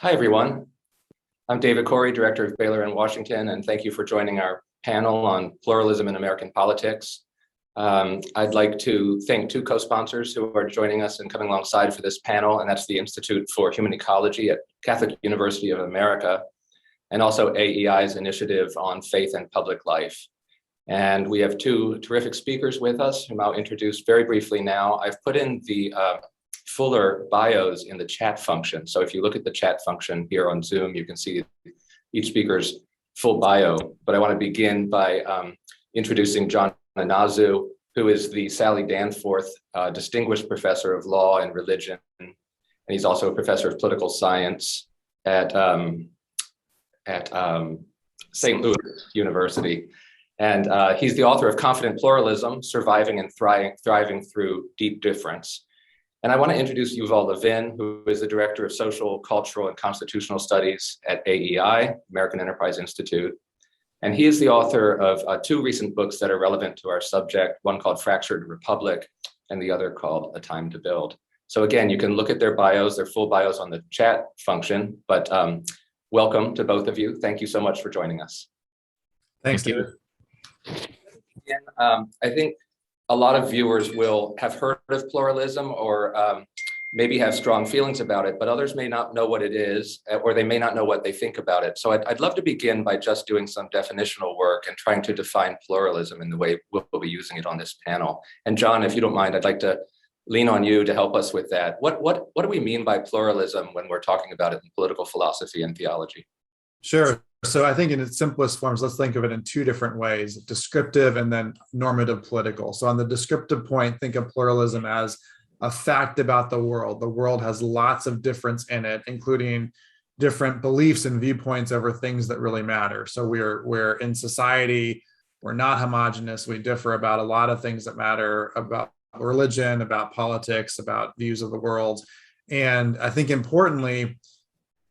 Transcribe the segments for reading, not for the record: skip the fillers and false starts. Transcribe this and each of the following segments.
Hi, everyone. I'm David Corey, Director of Baylor in Washington, and thank you for joining our panel on pluralism in American politics. I'd like to thank two co-sponsors who are joining us and coming alongside for this panel, and that's the Institute for Human Ecology at Catholic University of America, and also AEI's initiative on faith and public life. And we have two terrific speakers with us, whom I'll introduce very briefly now. I've put in the fuller bios in the chat function. So if you look at the chat function here on Zoom, you can see each speaker's full bio. But I want to begin by introducing John Inazu, who is the Sally Danforth Distinguished Professor of Law and Religion. And he's also a professor of political science at St. Louis University. And he's the author of Confident Pluralism, Surviving and Thriving Through Deep Difference. And I want to introduce Yuval Levin, who is the Director of Social, Cultural, and Constitutional Studies at AEI, American Enterprise Institute. And he is the author of two recent books that are relevant to our subject, one called Fractured Republic, and the other called A Time to Build. So again, you can look at their bios, their full bios on the chat function, but welcome to both of you. Thank you so much for joining us. Thanks, David. Again, I think a lot of viewers will have heard of pluralism or maybe have strong feelings about it, but others may not know what it is, or they may not know what they think about it. So I'd love to begin by just doing some definitional work and trying to define pluralism in the way we'll be using it on this panel. And John, if you don't mind, I'd like to lean on you to help us with that. What do we mean by pluralism when we're talking about it in political philosophy and theology? Sure. So I think in its simplest forms, let's think of it in two different ways, descriptive and then normative political. So on the descriptive point, think of pluralism as a fact about the world. The world has lots of difference in it, including different beliefs and viewpoints over things that really matter. So we're in society, we're not homogenous. We differ about a lot of things that matter, about religion, about politics, about views of the world. And I think importantly,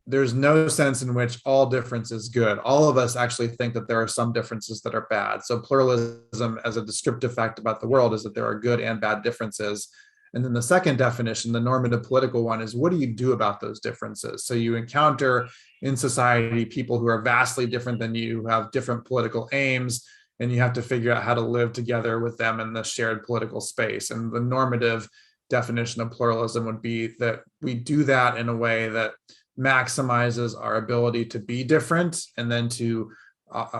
there's no sense in which all difference is good. All of us actually think that there are some differences that are bad. So pluralism as a descriptive fact about the world is that there are good and bad differences. And then the second definition, the normative political one, is what do you do about those differences? So you encounter in society people who are vastly different than you, who have different political aims, and you have to figure out how to live together with them in the shared political space. And the normative definition of pluralism would be that we do that in a way that maximizes our ability to be different and then to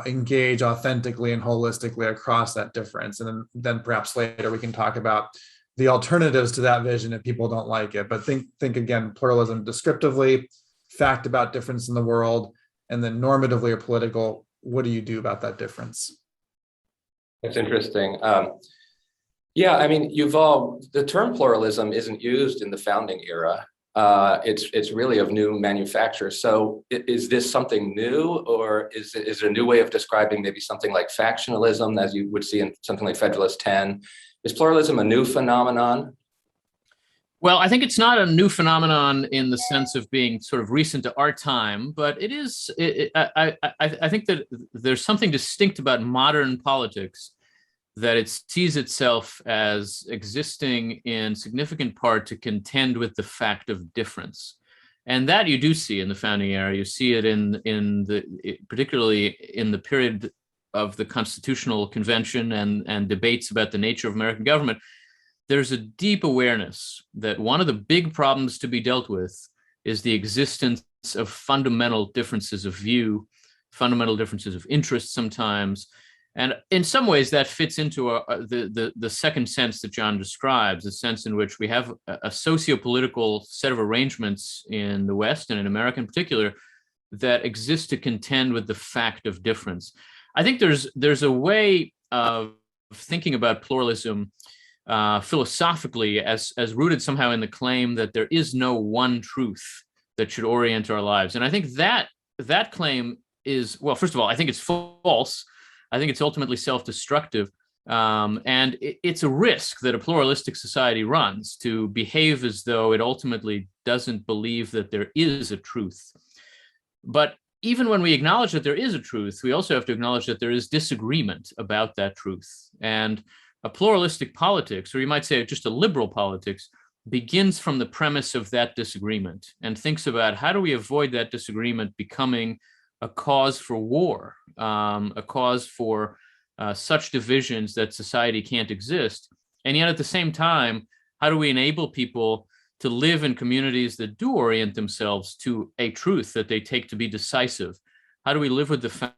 engage authentically and holistically across that difference. And then perhaps later we can talk about the alternatives to that vision if people don't like it. But think again, pluralism descriptively, fact about difference in the world, and then normatively or political, what do you do about that difference? That's interesting. Yeah, I mean, Yuval, the term pluralism isn't used in the founding era. It's really of new manufacture. So is this something new, or is it a new way of describing maybe something like factionalism, as you would see in something like Federalist 10? Is pluralism a new phenomenon? Well, I think it's not a new phenomenon in the sense of being sort of recent to our time, but it is. I think that there's something distinct about modern politics, that it sees itself as existing in significant part to contend with the fact of difference. And that you do see in the founding era. You see it particularly in the period of the Constitutional Convention and debates about the nature of American government. There's a deep awareness that one of the big problems to be dealt with is the existence of fundamental differences of view, fundamental differences of interest sometimes. And in some ways, that fits into the second sense that John describes, the sense in which we have a socio-political set of arrangements in the West and in America in particular that exist to contend with the fact of difference. I think there's a way of thinking about pluralism philosophically as rooted somehow in the claim that there is no one truth that should orient our lives. And I think that claim is, well, first of all, I think it's false. I think it's ultimately self-destructive. And it's a risk that a pluralistic society runs to behave as though it ultimately doesn't believe that there is a truth. But even when we acknowledge that there is a truth, we also have to acknowledge that there is disagreement about that truth. And a pluralistic politics, or you might say just a liberal politics, begins from the premise of that disagreement and thinks about how do we avoid that disagreement becoming a cause for war, a cause for such divisions that society can't exist. And yet at the same time, how do we enable people to live in communities that do orient themselves to a truth that they take to be decisive? How do we live with the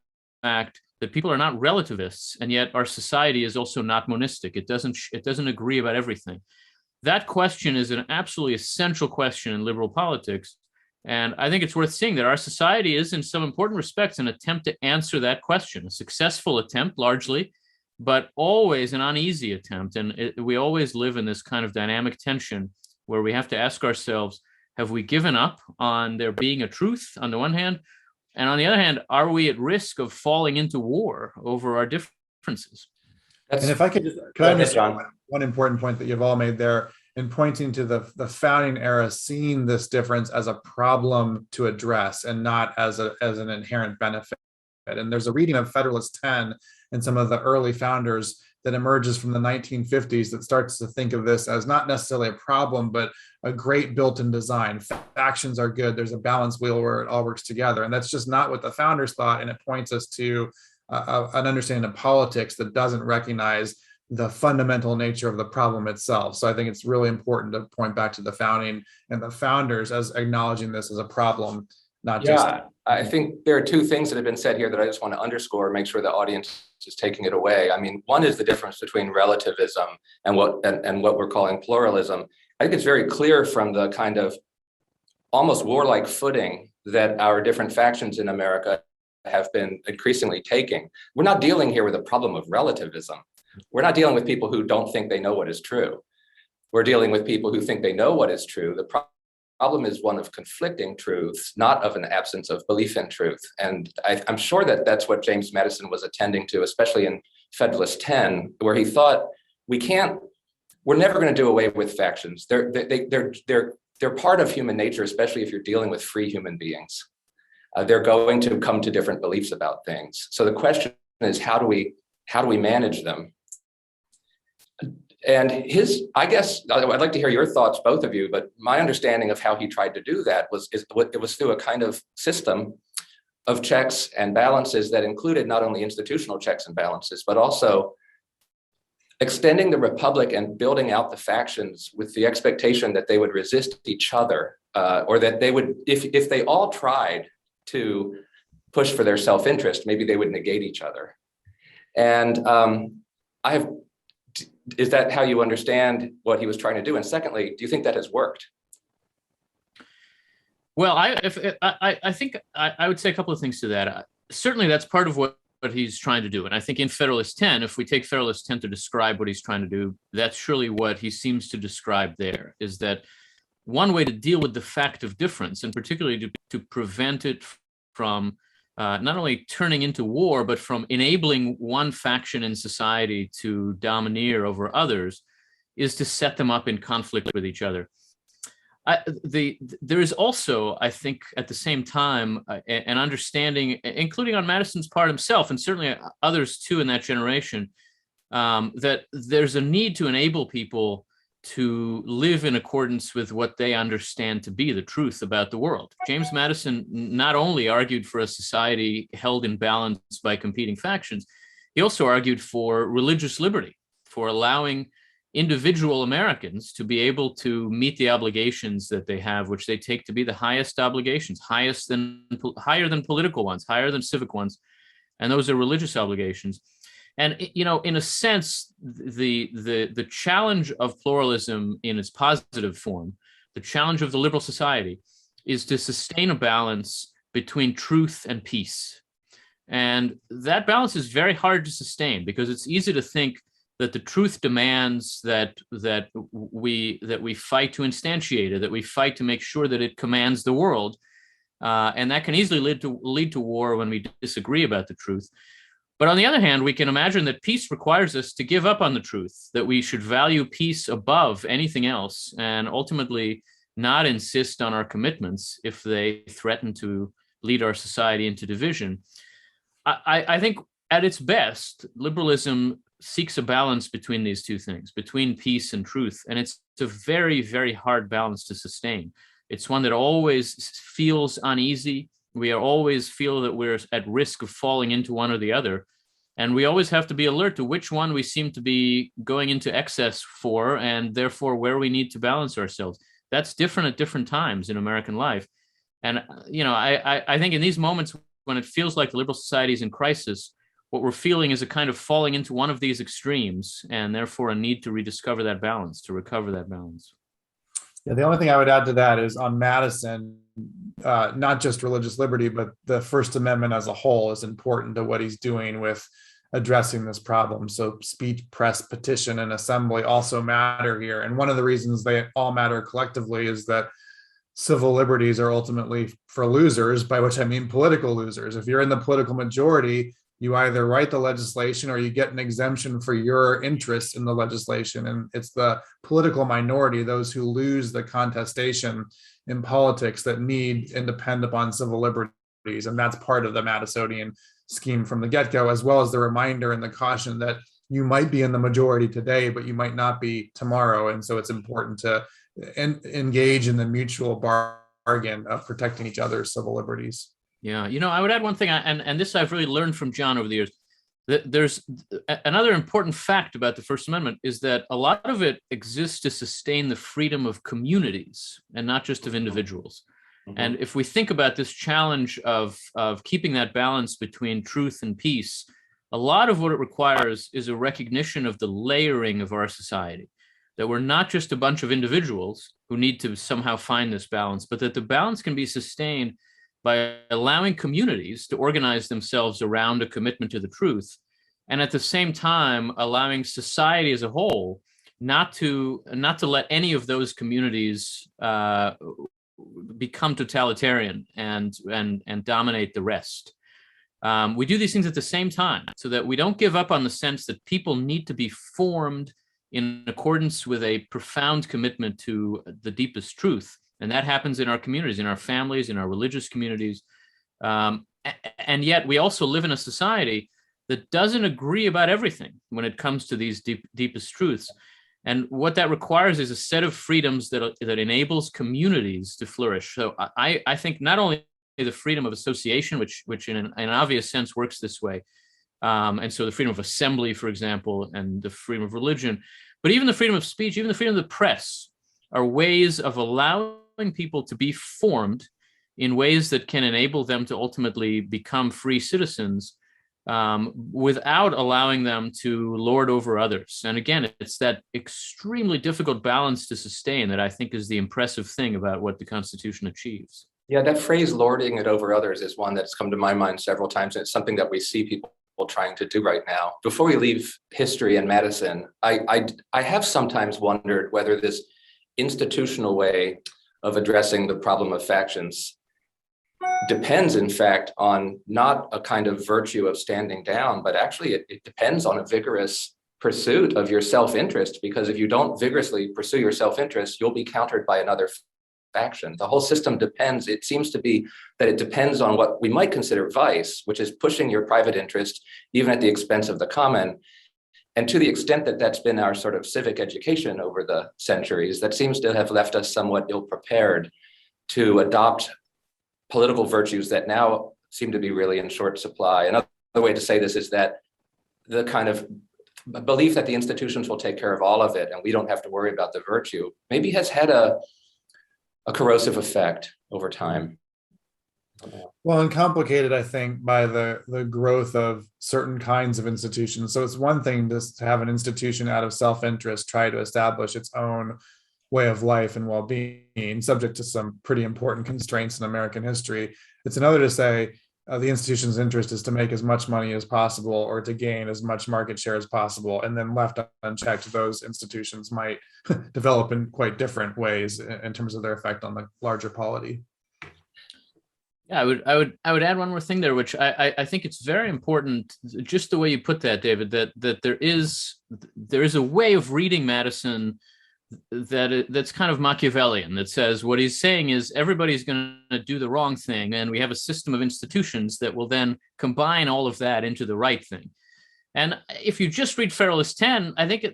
fact that people are not relativists, and yet our society is also not monistic? It doesn't agree about everything. That question is an absolutely essential question in liberal politics. And I think it's worth seeing that our society is, in some important respects, an attempt to answer that question, a successful attempt largely, but always an uneasy attempt. And we always live in this kind of dynamic tension where we have to ask ourselves, have we given up on there being a truth on the one hand? And on the other hand, are we at risk of falling into war over our differences? And if I could I make one important point that Yuval made there in pointing to the founding era, seeing this difference as a problem to address and not as an inherent benefit. And there's a reading of Federalist 10 and some of the early founders that emerges from the 1950s that starts to think of this as not necessarily a problem, but a great built-in design. Factions are good. There's a balance wheel where it all works together. And that's just not what the founders thought. And it points us to an understanding of politics that doesn't recognize the fundamental nature of the problem itself. So I think it's really important to point back to the founding and the founders as acknowledging this as a problem, not just. Yeah, I think there are two things that have been said here that I just want to underscore, make sure the audience is taking it away. I mean, one is the difference between relativism and what we're calling pluralism. I think it's very clear from the kind of almost warlike footing that our different factions in America have been increasingly taking. We're not dealing here with a problem of relativism. We're not dealing with people who don't think they know what is true. We're dealing with people who think they know what is true. The problem is one of conflicting truths, not of an absence of belief in truth. And I'm sure that that's what James Madison was attending to, especially in Federalist 10, where he thought we're never going to do away with factions. They're part of human nature, especially if you're dealing with free human beings. They're going to come to different beliefs about things. So the question is, how do we manage them? And I guess I'd like to hear your thoughts, both of you, but my understanding of how he tried to do that it was through a kind of system of checks and balances that included not only institutional checks and balances, but also extending the republic and building out the factions with the expectation that they would resist each other, or that they would, if they all tried to push for their self-interest, maybe they would negate each other. And is that how you understand what he was trying to do? And secondly, do you think that has worked? Well, I think I would say a couple of things to that. Certainly, that's part of what he's trying to do. And I think in Federalist 10, if we take Federalist 10 to describe what he's trying to do, that's surely what he seems to describe there, is that one way to deal with the fact of difference, and particularly to prevent it from not only turning into war, but from enabling one faction in society to domineer over others, is to set them up in conflict with each other. There is also, I think, at the same time, an understanding, including on Madison's part himself, and certainly others too in that generation, that there's a need to enable people to live in accordance with what they understand to be the truth about the world. James Madison not only argued for a society held in balance by competing factions, he also argued for religious liberty, for allowing individual Americans to be able to meet the obligations that they have, which they take to be the highest obligations, higher than political ones, higher than civic ones, and those are religious obligations. And, you know, in a sense, the challenge of pluralism in its positive form, the challenge of the liberal society, is to sustain a balance between truth and peace. And that balance is very hard to sustain, because it's easy to think that the truth demands that we fight to instantiate it, that we fight to make sure that it commands the world, and that can easily lead to war when we disagree about the truth. But on the other hand, we can imagine that peace requires us to give up on the truth, that we should value peace above anything else, and ultimately not insist on our commitments if they threaten to lead our society into division. I think at its best, liberalism seeks a balance between these two things, between peace and truth. And it's a very, very hard balance to sustain. It's one that always feels uneasy. We always feel that we're at risk of falling into one or the other. And we always have to be alert to which one we seem to be going into excess for, and therefore where we need to balance ourselves. That's different at different times in American life. And, I think in these moments when it feels like the liberal society is in crisis, what we're feeling is a kind of falling into one of these extremes, and therefore a need to rediscover that balance, to recover that balance. Yeah, the only thing I would add to that is on Madison, not just religious liberty, but the First Amendment as a whole is important to what he's doing with addressing this problem. So speech, press, petition, and assembly also matter here. And one of the reasons they all matter collectively is that civil liberties are ultimately for losers, by which I mean political losers. If you're in the political majority, you either write the legislation or you get an exemption for your interests in the legislation. And it's the political minority, those who lose the contestation in politics, that need and depend upon civil liberties. And that's part of the Madisonian scheme from the get-go, as well as the reminder and the caution that you might be in the majority today, but you might not be tomorrow. And so it's important to engage in the mutual bargain of protecting each other's civil liberties. Yeah, I would add one thing, and this I've really learned from John over the years. There's another important fact about the First Amendment is that a lot of it exists to sustain the freedom of communities and not just of individuals. Mm-hmm. And if we think about this challenge of keeping that balance between truth and peace, a lot of what it requires is a recognition of the layering of our society, that we're not just a bunch of individuals who need to somehow find this balance, but that the balance can be sustained by allowing communities to organize themselves around a commitment to the truth, and at the same time allowing society as a whole not to let any of those communities become totalitarian and dominate the rest. We do these things at the same time so that we don't give up on the sense that people need to be formed in accordance with a profound commitment to the deepest truth. And that happens in our communities, in our families, in our religious communities. And yet we also live in a society that doesn't agree about everything when it comes to these deepest truths. And what that requires is a set of freedoms that enables communities to flourish. So I think not only the freedom of association, which in an obvious sense works this way, and so the freedom of assembly, for example, and the freedom of religion, but even the freedom of speech, even the freedom of the press are ways of allowing people to be formed in ways that can enable them to ultimately become free citizens without allowing them to lord over others. And again, it's that extremely difficult balance to sustain that I think is the impressive thing about what the Constitution achieves. Yeah, that phrase lording it over others is one that's come to my mind several times. And it's something that we see people trying to do right now. Before we leave history and Madison, I have sometimes wondered whether this institutional way of addressing the problem of factions depends, in fact, on not a kind of virtue of standing down, but actually it depends on a vigorous pursuit of your self-interest, because if you don't vigorously pursue your self-interest, you'll be countered by another faction. The whole system depends, it seems to be that it depends on what we might consider vice, which is pushing your private interest, even at the expense of the common. And to the extent that that's been our sort of civic education over the centuries, that seems to have left us somewhat ill-prepared to adopt political virtues that now seem to be really in short supply. Another way to say this is that the kind of belief that the institutions will take care of all of it and we don't have to worry about the virtue maybe has had a corrosive effect over time. Well, and complicated, I think, by the growth of certain kinds of institutions. So it's one thing just to have an institution out of self-interest try to establish its own way of life and well-being, subject to some pretty important constraints in American history. It's another to say the institution's interest is to make as much money as possible or to gain as much market share as possible. And then left unchecked, those institutions might develop in quite different ways in terms of their effect on the larger polity. Yeah, I would add one more thing there, which I think it's very important, just the way you put that, David, that there is a way of reading Madison that's kind of Machiavellian, that says what he's saying is everybody's going to do the wrong thing, and we have a system of institutions that will then combine all of that into the right thing. And if you just read Federalist 10, I think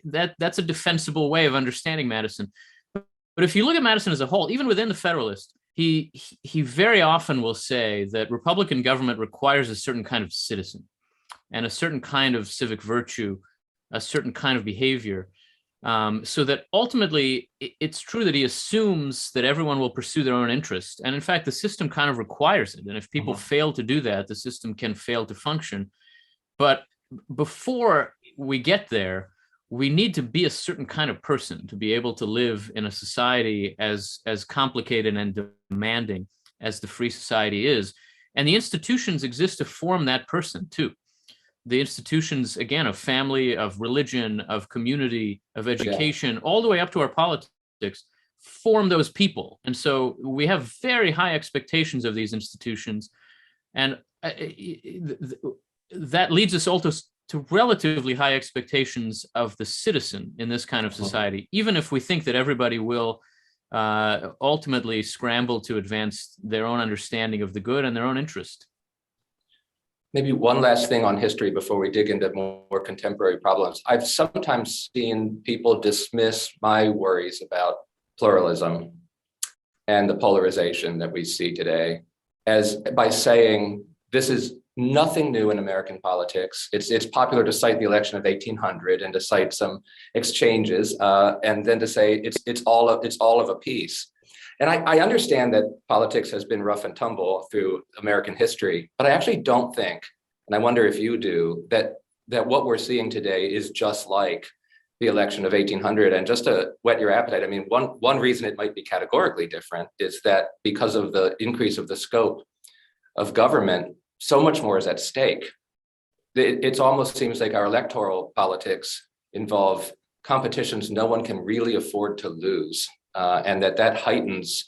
that's a defensible way of understanding Madison. But if you look at Madison as a whole, even within the Federalist, he very often will say that Republican government requires a certain kind of citizen and a certain kind of civic virtue, a certain kind of behavior, so that ultimately it's true that he assumes that everyone will pursue their own interest. And in fact, the system kind of requires it. And if people fail to do that, the system can fail to function. But before we get there, we need to be a certain kind of person to be able to live in a society as complicated and demanding as the free society is. And the institutions exist to form that person too. The institutions, again, of family, of religion, of community, of education, all the way up to our politics, form those people. And so we have very high expectations of these institutions. And that leads us also to relatively high expectations of the citizen in this kind of society, even if we think that everybody will ultimately scramble to advance their own understanding of the good and their own interest. Maybe one last thing on history before we dig into more contemporary problems. I've sometimes seen people dismiss my worries about pluralism and the polarization that we see today as by saying this is nothing new in American politics. It's popular to cite the election of 1800 and to cite some exchanges, and then to say it's all of a piece. And I understand that politics has been rough and tumble through American history, but I actually don't think, and I wonder if you do, that what we're seeing today is just like the election of 1800. And just to whet your appetite, I mean, one reason it might be categorically different is that because of the increase of the scope of government, so much more is at stake. It almost seems like our electoral politics involve competitions no one can really afford to lose. And that heightens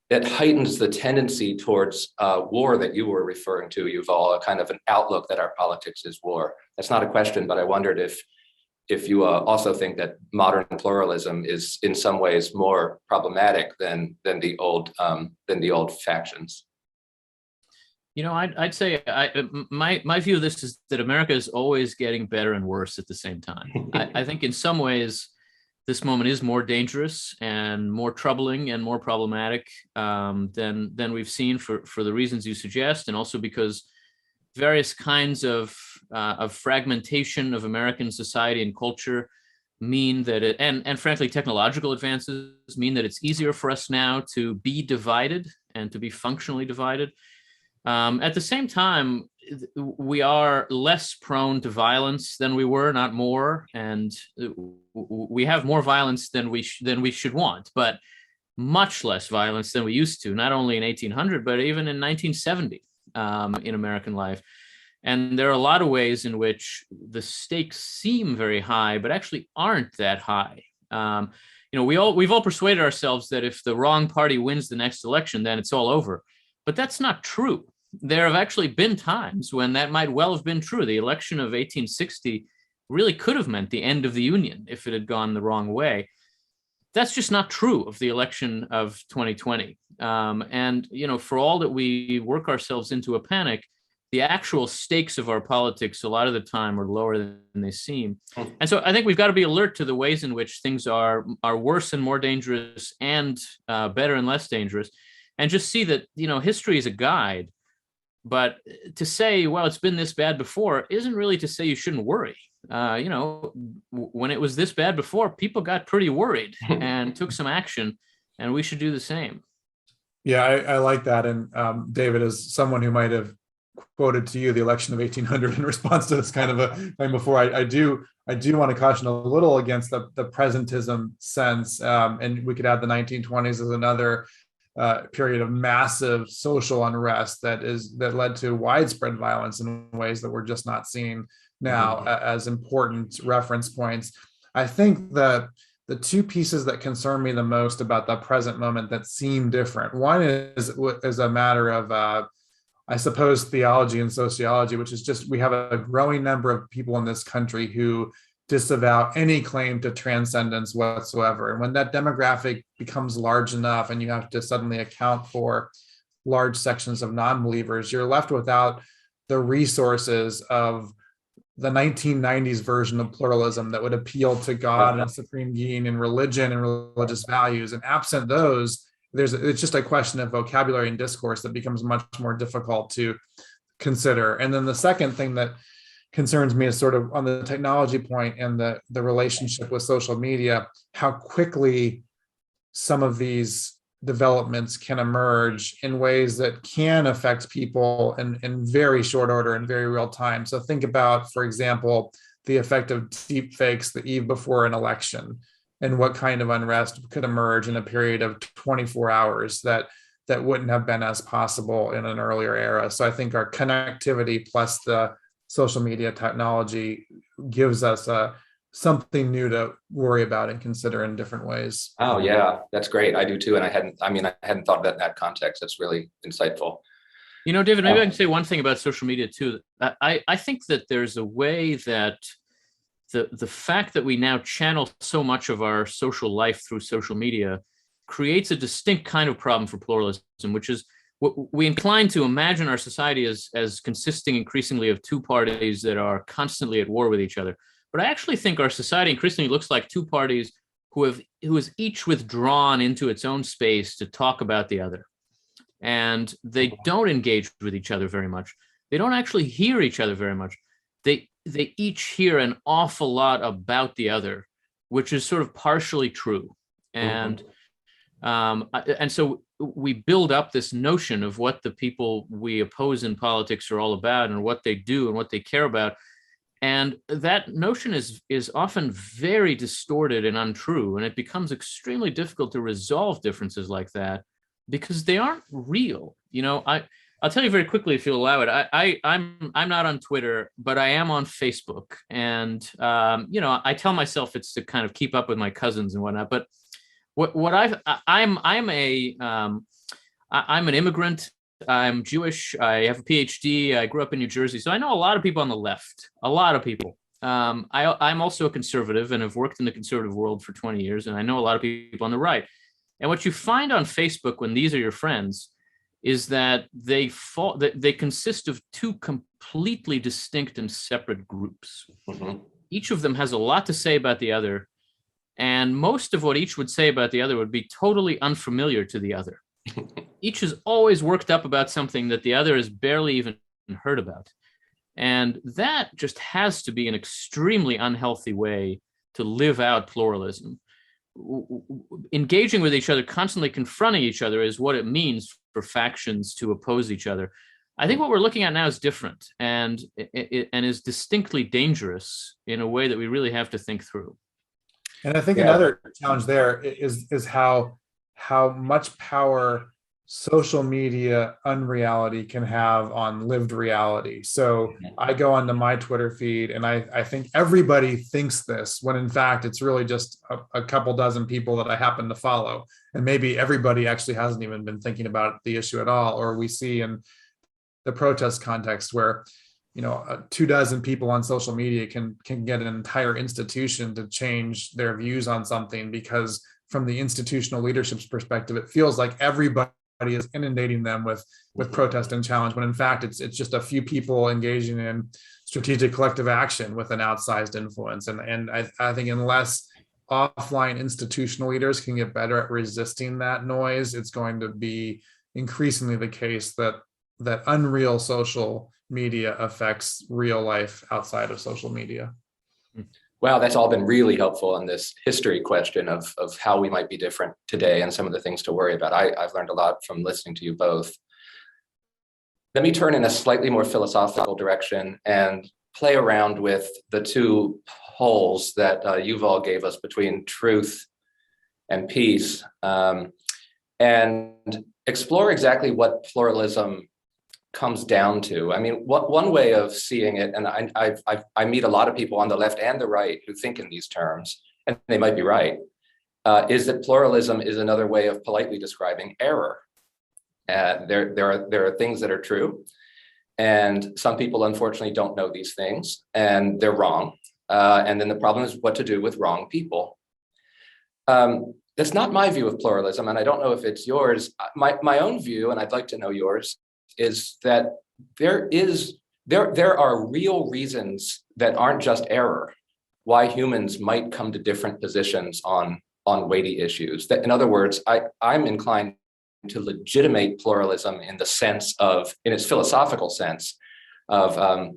the tendency towards war that you were referring to, Yuval, a kind of an outlook that our politics is war. That's not a question, but I wondered if you also think that modern pluralism is in some ways more problematic than the old factions. You know, I'd say my view of this is that America is always getting better and worse at the same time. I think in some ways, this moment is more dangerous and more troubling and more problematic than we've seen for the reasons you suggest, and also because various kinds of fragmentation of American society and culture mean that and frankly, technological advances mean that it's easier for us now to be divided and to be functionally divided. At the same time, we are less prone to violence than we were, not more, and we have more violence than we should want, but much less violence than we used to, not only in 1800, but even in 1970 in American life. And there are a lot of ways in which the stakes seem very high, but actually aren't that high. You know, we've all persuaded ourselves that if the wrong party wins the next election, then it's all over. But that's not true. There have actually been times when that might well have been true. The election of 1860 really could have meant the end of the Union if it had gone the wrong way. That's just not true of the election of 2020. And, you know, for all that we work ourselves into a panic, the actual stakes of our politics a lot of the time are lower than they seem. And so I think we've got to be alert to the ways in which things are worse and more dangerous and better and less dangerous, and just see that, you know, history is a guide. But to say, well, it's been this bad before, isn't really to say you shouldn't worry. You know, when it was this bad before, people got pretty worried and took some action, and we should do the same. Yeah, I like that. And David, as someone who might have quoted to you the election of 1800 in response to this kind of a thing before, I do want to caution a little against the presentism sense. And we could add the 1920s as another period of massive social unrest that led to widespread violence in ways that we're just not seeing now as important reference points. I think that the two pieces that concern me the most about the present moment that seem different, one is a matter of I suppose theology and sociology, which is just we have a growing number of people in this country who disavow any claim to transcendence whatsoever. And when that demographic becomes large enough and you have to suddenly account for large sections of non-believers, you're left without the resources of the 1990s version of pluralism that would appeal to God and supreme being and religion and religious values. And absent those, it's just a question of vocabulary and discourse that becomes much more difficult to consider. And then the second thing that concerns me is sort of on the technology point and the relationship with social media, how quickly some of these developments can emerge in ways that can affect people in very short order and very real time. So think about, for example, the effect of deep fakes the eve before an election and what kind of unrest could emerge in a period of 24 hours that wouldn't have been as possible in an earlier era. So I think our connectivity plus the social media technology gives us something new to worry about and consider in different ways. Oh yeah, that's great. I do too. And I hadn't thought of that in that context. That's really insightful. You know, David, maybe I can say one thing about social media too. I think that there's a way that the fact that we now channel so much of our social life through social media creates a distinct kind of problem for pluralism, which is we incline to imagine our society as consisting increasingly of two parties that are constantly at war with each other. But I actually think our society increasingly looks like two parties who is each withdrawn into its own space to talk about the other. And they don't engage with each other very much. They don't actually hear each other very much. They each hear an awful lot about the other, which is sort of partially true. And so we build up this notion of what the people we oppose in politics are all about and what they do and what they care about. And that notion is often very distorted and untrue. And it becomes extremely difficult to resolve differences like that because they aren't real. You know, I'll tell you very quickly, if you'll allow it. I'm not on Twitter, but I am on Facebook. And, you know, I tell myself it's to kind of keep up with my cousins and whatnot. But I'm an immigrant. I'm Jewish. I have a PhD. I grew up in New Jersey. So I know a lot of people on the left, a lot of people. I'm also a conservative and have worked in the conservative world for 20 years. And I know a lot of people on the right. And what you find on Facebook when these are your friends is that they consist of two completely distinct and separate groups. Mm-hmm. Each of them has a lot to say about the other. And most of what each would say about the other would be totally unfamiliar to the other. Each is always worked up about something that the other has barely even heard about. And that just has to be an extremely unhealthy way to live out pluralism. Engaging with each other, constantly confronting each other is what it means for factions to oppose each other. I think what we're looking at now is different and is distinctly dangerous in a way that we really have to think through. And I think another challenge there is how much power social media unreality can have on lived reality. So I go onto my Twitter feed and I think everybody thinks this, when in fact it's really just a couple dozen people that I happen to follow. And maybe everybody actually hasn't even been thinking about the issue at all. Or we see in the protest context where, you know, 24 people on social media can get an entire institution to change their views on something, because from the institutional leadership's perspective, it feels like everybody is inundating them with protest and challenge, when in fact it's just a few people engaging in strategic collective action with an outsized influence. And I think unless offline institutional leaders can get better at resisting that noise, it's going to be increasingly the case that unreal social media affects real life outside of social media. Wow, that's all been really helpful on this history question of how we might be different today and some of the things to worry about. I've learned a lot from listening to you both. Let me turn in a slightly more philosophical direction and play around with the two poles that Yuval gave us between truth and peace, and explore exactly what pluralism comes down to. I mean, one way of seeing it, and I meet a lot of people on the left and the right who think in these terms, and they might be right, is that pluralism is another way of politely describing error. There are things that are true, and some people unfortunately don't know these things, and they're wrong. And then the problem is what to do with wrong people. That's not my view of pluralism, and I don't know if it's yours. My own view, and I'd like to know yours, is that there is there are real reasons that aren't just error why humans might come to different positions on weighty issues. That, in other words, I'm inclined to legitimate pluralism in the sense of, in its philosophical sense, of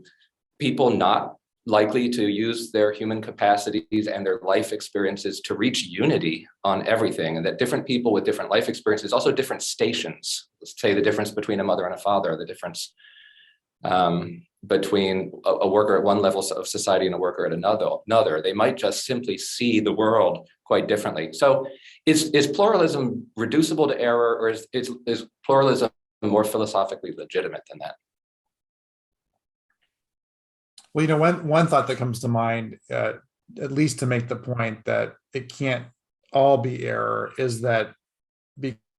people not likely to use their human capacities and their life experiences to reach unity on everything, and that different people with different life experiences, also different stations, let's say the difference between a mother and a father, the difference between a worker at one level of society and a worker at another, they might just simply see the world quite differently. So is pluralism reducible to error, or is pluralism more philosophically legitimate than that? Well, one thought that comes to mind, at least to make the point that it can't all be error, is that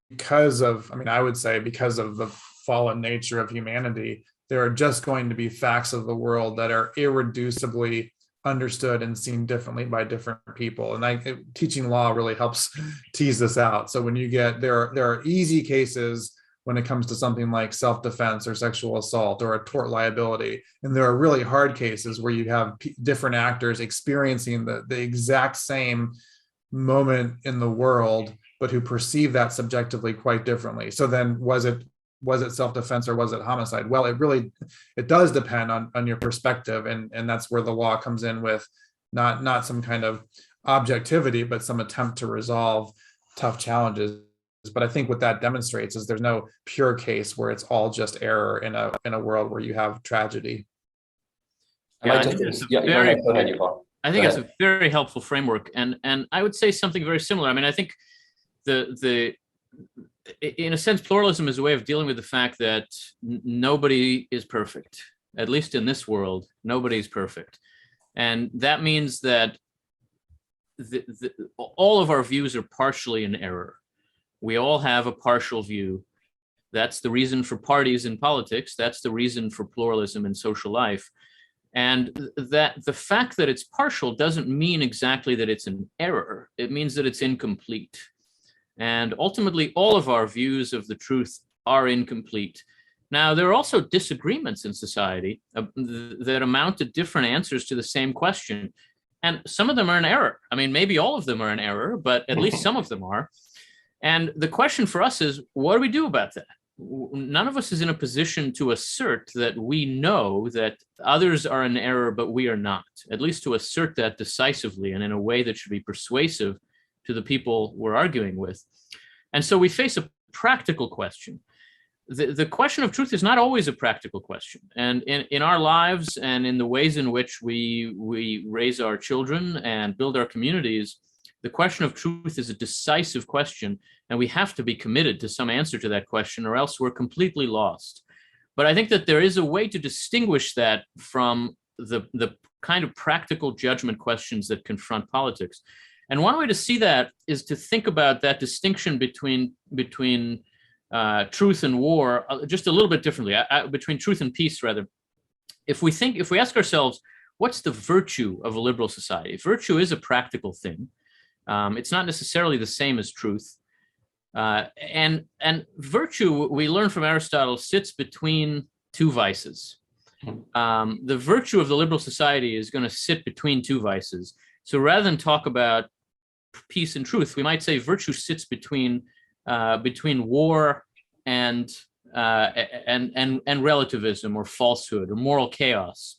because of, I would say because of the fallen nature of humanity, there are just going to be facts of the world that are irreducibly understood and seen differently by different people. And teaching law really helps tease this out. So when you get, there are easy cases when it comes to something like self-defense or sexual assault or a tort liability. And there are really hard cases where you have different actors experiencing the exact same moment in the world, but who perceive that subjectively quite differently. So then was it self-defense or was it homicide? Well, it does depend on your perspective. And that's where the law comes in with not some kind of objectivity, but some attempt to resolve tough challenges. But I think what that demonstrates is there's no pure case where it's all just error in a world where you have tragedy. I think it's a very helpful framework. And I would say something very similar. I think in a sense, pluralism is a way of dealing with the fact that nobody is perfect. At least in this world, nobody's perfect. And that means that all of our views are partially in error. We all have a partial view. That's the reason for parties in politics. That's the reason for pluralism in social life. And that the fact that it's partial doesn't mean exactly that it's an error. It means that it's incomplete. And ultimately, all of our views of the truth are incomplete. Now, there are also disagreements in society that amount to different answers to the same question. And some of them are an error. Maybe all of them are an error, but at least some of them are. And the question for us is, what do we do about that? None of us is in a position to assert that we know that others are in error, but we are not, at least to assert that decisively and in a way that should be persuasive to the people we're arguing with. And so we face a practical question. The question of truth is not always a practical question. And in our lives and in the ways in which we raise our children and build our communities, the question of truth is a decisive question, and we have to be committed to some answer to that question, or else we're completely lost. But I think that there is a way to distinguish that from the kind of practical judgment questions that confront politics. And one way to see that is to think about that distinction between truth and war just a little bit differently, between truth and peace, rather. If we ask ourselves, what's the virtue of a liberal society? Virtue is a practical thing. It's not necessarily the same as truth. And virtue, we learn from Aristotle, sits between two vices. The virtue of the liberal society is going to sit between two vices. So rather than talk about peace and truth, we might say virtue sits between war and relativism or falsehood or moral chaos.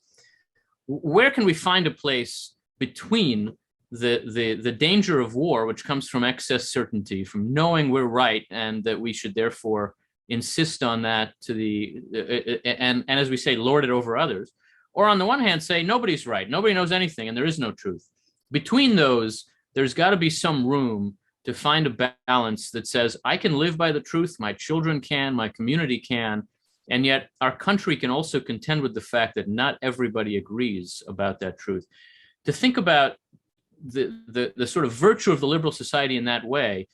Where can we find a place between the danger of war, which comes from excess certainty, from knowing we're right and that we should therefore insist on that and as we say, lord it over others, or on the one hand say nobody's right, nobody knows anything, and there is no truth. Between those, there's got to be some room to find a balance that says I can live by the truth, my children can, my community can, and yet our country can also contend with the fact that not everybody agrees about that truth. To think about the sort of virtue of the liberal society in that way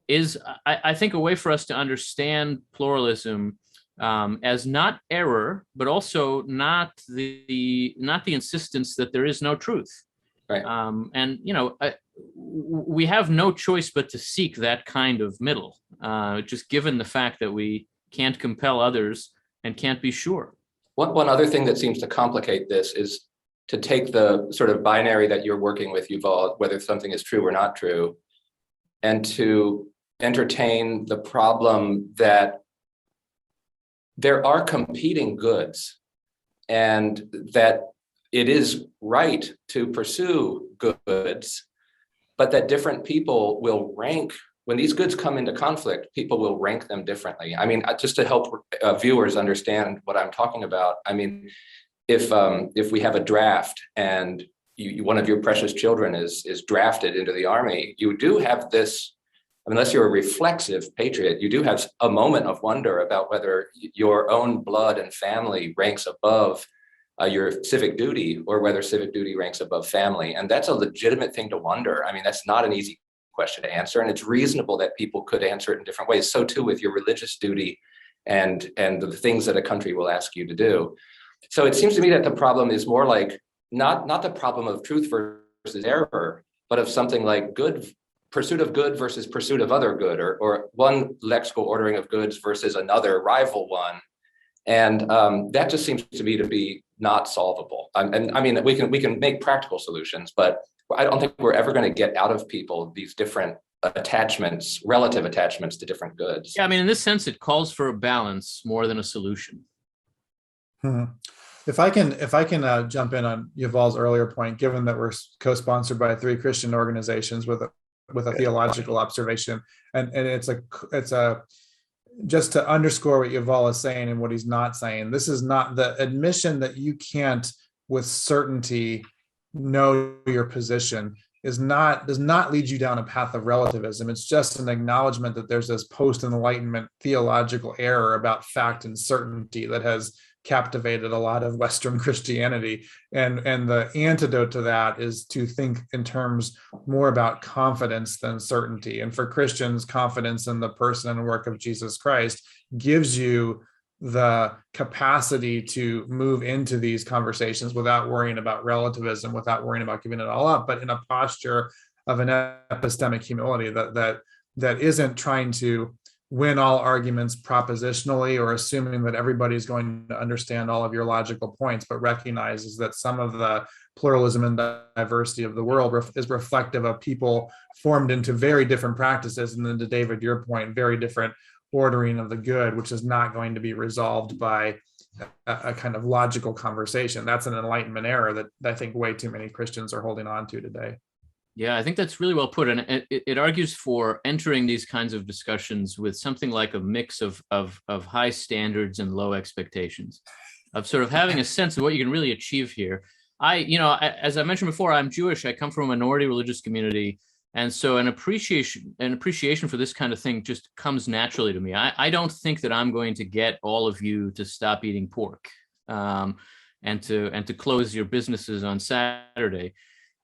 is, I think, a way for us to understand pluralism as not error, but also not the insistence that there is no truth. Right. And we have no choice but to seek that kind of middle, just given the fact that we can't compel others and can't be sure. One other thing that seems to complicate this is to take the sort of binary that you're working with, Yuval, whether something is true or not true, and to entertain the problem that there are competing goods, and that it is right to pursue goods, but that different people will rank, when these goods come into conflict, people will rank them differently. I mean, just to help viewers understand what I'm talking about, I mean, if we have a draft and one of your precious children is drafted into the army, you do have this, unless you're a reflexive patriot, you do have a moment of wonder about whether your own blood and family ranks above your civic duty, or whether civic duty ranks above family. And that's a legitimate thing to wonder. I mean, that's not an easy question to answer, and it's reasonable that people could answer it in different ways. So too with your religious duty and the things that a country will ask you to do. So it seems to me that the problem is more like not the problem of truth versus error, but of something like pursuit of good versus pursuit of other good, or one lexical ordering of goods versus another rival one. And that just seems to me to be not solvable. And I mean, we can make practical solutions, but I don't think we're ever going to get out of people these different attachments, relative attachments to different goods. Yeah, I mean, in this sense, it calls for a balance more than a solution. If I can jump in on Yuval's earlier point, given that we're co-sponsored by 3 Christian organizations with a theological observation, and it's just to underscore what Yuval is saying and what he's not saying. This is not the admission that you can't with certainty know your position does not lead you down a path of relativism. It's just an acknowledgement that there's this post-Enlightenment theological error about fact and certainty that has captivated a lot of Western Christianity. And the antidote to that is to think in terms more about confidence than certainty. And for Christians, confidence in the person and work of Jesus Christ gives you the capacity to move into these conversations without worrying about relativism, without worrying about giving it all up, but in a posture of an epistemic humility that isn't trying to win all arguments propositionally or assuming that everybody's going to understand all of your logical points, but recognizes that some of the pluralism and diversity of the world is reflective of people formed into very different practices. And then to David, your point, very different ordering of the good, which is not going to be resolved by a kind of logical conversation. That's an Enlightenment error that I think way too many Christians are holding on to today. Yeah, I think that's really well put. And it argues for entering these kinds of discussions with something like a mix of high standards and low expectations, of sort of having a sense of what you can really achieve here. As I mentioned before, I'm Jewish. I come from a minority religious community. And so an appreciation for this kind of thing just comes naturally to me. I don't think that I'm going to get all of you to stop eating pork and to close your businesses on Saturday.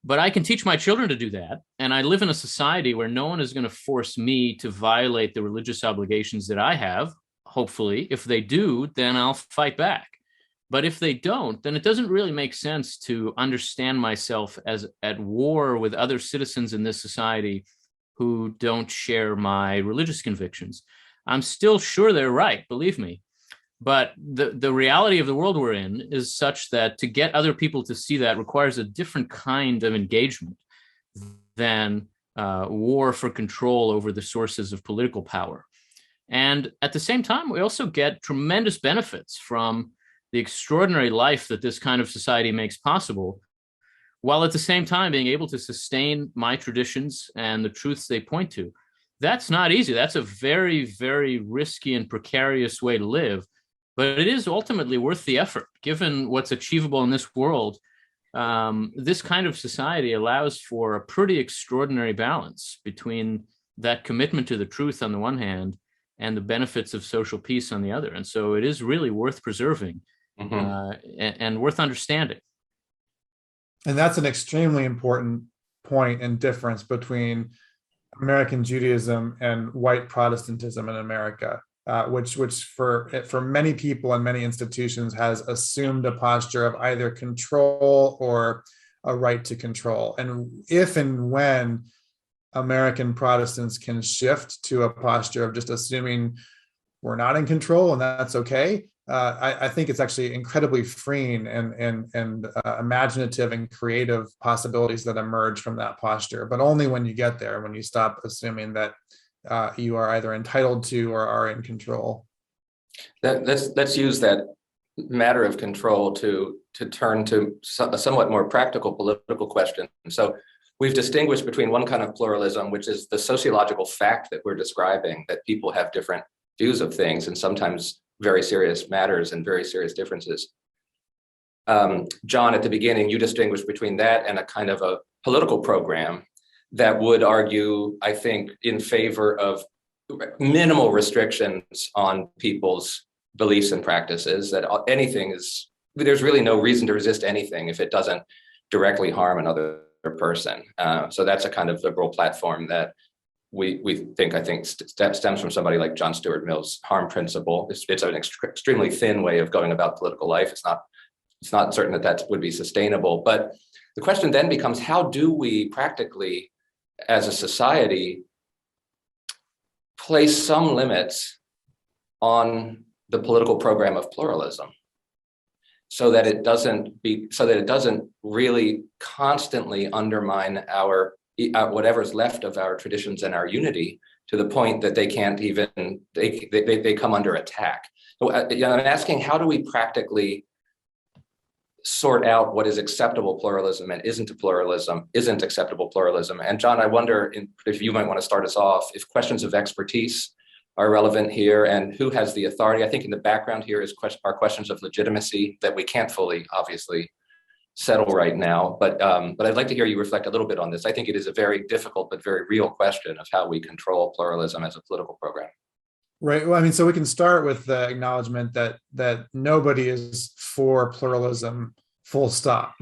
But I can teach my children to do that. And I live in a society where no one is going to force me to violate the religious obligations that I have. Hopefully, if they do, then I'll fight back. But if they don't, then it doesn't really make sense to understand myself as at war with other citizens in this society who don't share my religious convictions. I'm still sure they're right, believe me. But the reality of the world we're in is such that to get other people to see that requires a different kind of engagement than war for control over the sources of political power. And at the same time, we also get tremendous benefits from the extraordinary life that this kind of society makes possible, while at the same time being able to sustain my traditions and the truths they point to. That's not easy. That's a very, very risky and precarious way to live. But it is ultimately worth the effort, given what's achievable in this world. This kind of society allows for a pretty extraordinary balance between that commitment to the truth on the one hand and the benefits of social peace on the other. And so it is really worth preserving and worth understanding. And that's an extremely important point and difference between American Judaism and white Protestantism in America. Which for many people and many institutions has assumed a posture of either control or a right to control. And if and when American Protestants can shift to a posture of just assuming we're not in control and that's okay, I think it's actually incredibly freeing and imaginative and creative possibilities that emerge from that posture, but only when you get there, when you stop assuming that you are either entitled to or are in control. Let's use that matter of control to turn to a somewhat more practical political question. So we've distinguished between one kind of pluralism, which is the sociological fact that we're describing, that people have different views of things and sometimes very serious matters and very serious differences. John, at the beginning, you distinguished between that and a kind of a political program that would argue, I think, in favor of minimal restrictions on people's beliefs and practices, that there's really no reason to resist anything if it doesn't directly harm another person. So that's a kind of liberal platform that we think, I think, stems from somebody like John Stuart Mill's harm principle. It's an extremely thin way of going about political life. It's not certain that would be sustainable. But the question then becomes, how do we practically, as a society, place some limits on the political program of pluralism, so that it doesn't really constantly undermine our whatever's left of our traditions and our unity, to the point that they can't even they come under attack. So I'm asking, how do we practically sort out what is acceptable pluralism and isn't acceptable pluralism? And John, I wonder if you might want to start us off, if questions of expertise are relevant here, and who has the authority. I think in the background here are questions of legitimacy that we can't fully, obviously, settle right now. But I'd like to hear you reflect a little bit on this. I think it is a very difficult but very real question of how we control pluralism as a political program. Right. Well, I mean, so we can start with the acknowledgement that nobody is for pluralism, full stop.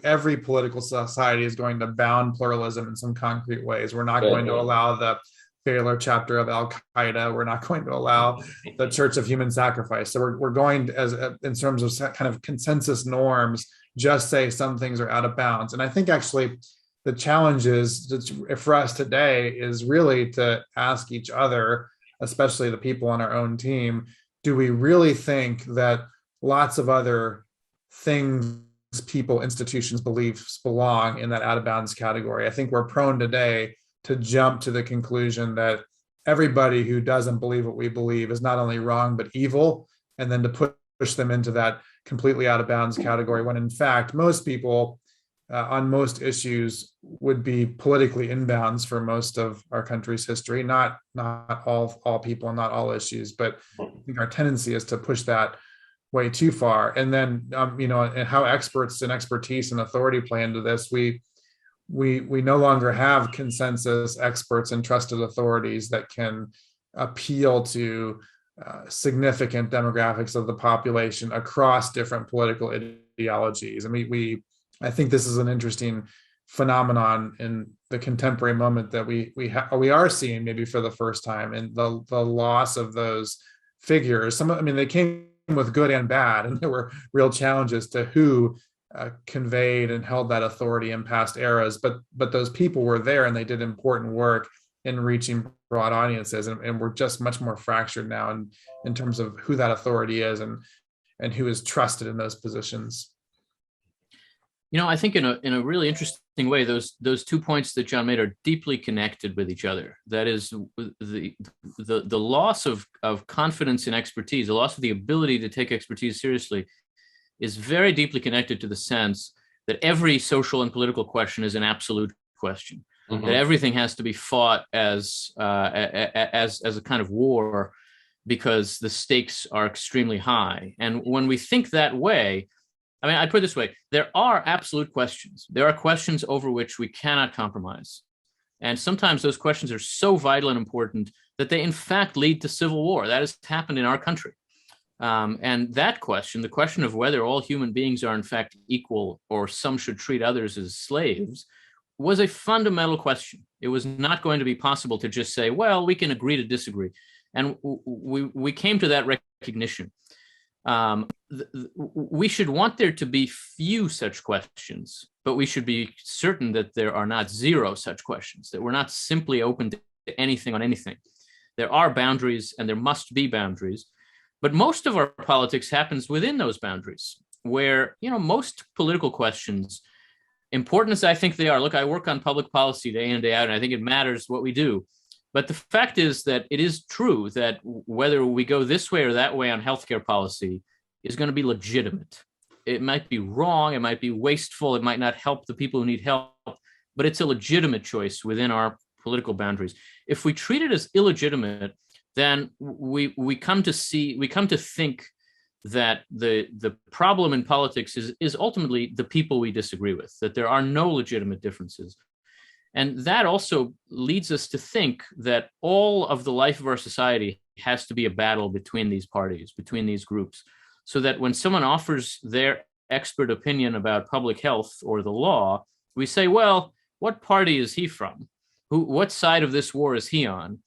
Every political society is going to bound pluralism in some concrete ways. We're not going to allow the Baylor chapter of Al-Qaeda. We're not going to allow the Church of Human Sacrifice. So we're going to, in terms of kind of consensus norms, just say some things are out of bounds. And I think actually the challenge is for us today is really to ask each other, especially the people on our own team, do we really think that lots of other things, people, institutions, beliefs belong in that out of bounds category? I think we're prone today to jump to the conclusion that everybody who doesn't believe what we believe is not only wrong, but evil, and then to push them into that completely out of bounds category, when in fact, most people on most issues would be politically inbounds for most of our country's history, not all people and not all issues, but I think our tendency is to push that way too far. And then, and how experts and expertise and authority play into this, we no longer have consensus experts and trusted authorities that can appeal to significant demographics of the population across different political ideologies. And I think this is an interesting phenomenon in the contemporary moment that we are seeing maybe for the first time, and the loss of those figures. They came with good and bad, and there were real challenges to who conveyed and held that authority in past eras, but those people were there and they did important work in reaching broad audiences, and we're just much more fractured now in terms of who that authority is and who is trusted in those positions. I think in a really interesting way, those 2 points that John made are deeply connected with each other. That is, the loss of confidence in expertise, the loss of the ability to take expertise seriously, is very deeply connected to the sense that every social and political question is an absolute question. Mm-hmm. That everything has to be fought as a kind of war because the stakes are extremely high. And when we think that way, I put it this way, there are absolute questions. There are questions over which we cannot compromise. And sometimes those questions are so vital and important that they in fact lead to civil war. That has happened in our country. And that question, the question of whether all human beings are in fact equal or some should treat others as slaves, was a fundamental question. It was not going to be possible to just say, well, we can agree to disagree. And we came to that recognition. We should want there to be few such questions, but we should be certain that there are not zero such questions, that we're not simply open to anything on anything. There are boundaries and there must be boundaries. But most of our politics happens within those boundaries, where, most political questions, important as I think they are. Look, I work on public policy day in, day out, and I think it matters what we do. But the fact is that it is true that whether we go this way or that way on healthcare policy is going to be legitimate. It might be wrong, it might be wasteful, it might not help the people who need help, but it's a legitimate choice within our political boundaries. If we treat it as illegitimate, then we come to think that the problem in politics is ultimately the people we disagree with, that there are no legitimate differences. And that also leads us to think that all of the life of our society has to be a battle between these parties, between these groups, so that when someone offers their expert opinion about public health or the law, we say, well, what party is he from? What side of this war is he on?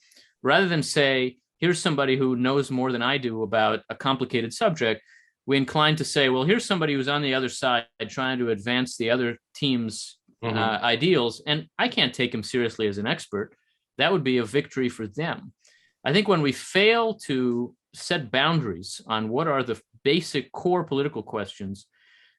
Rather than say, here's somebody who knows more than I do about a complicated subject, we incline to say, well, here's somebody who's on the other side trying to advance the other team's ideals, and I can't take him seriously as an expert. That would be a victory for them. I think when we fail to set boundaries on what are the basic core political questions,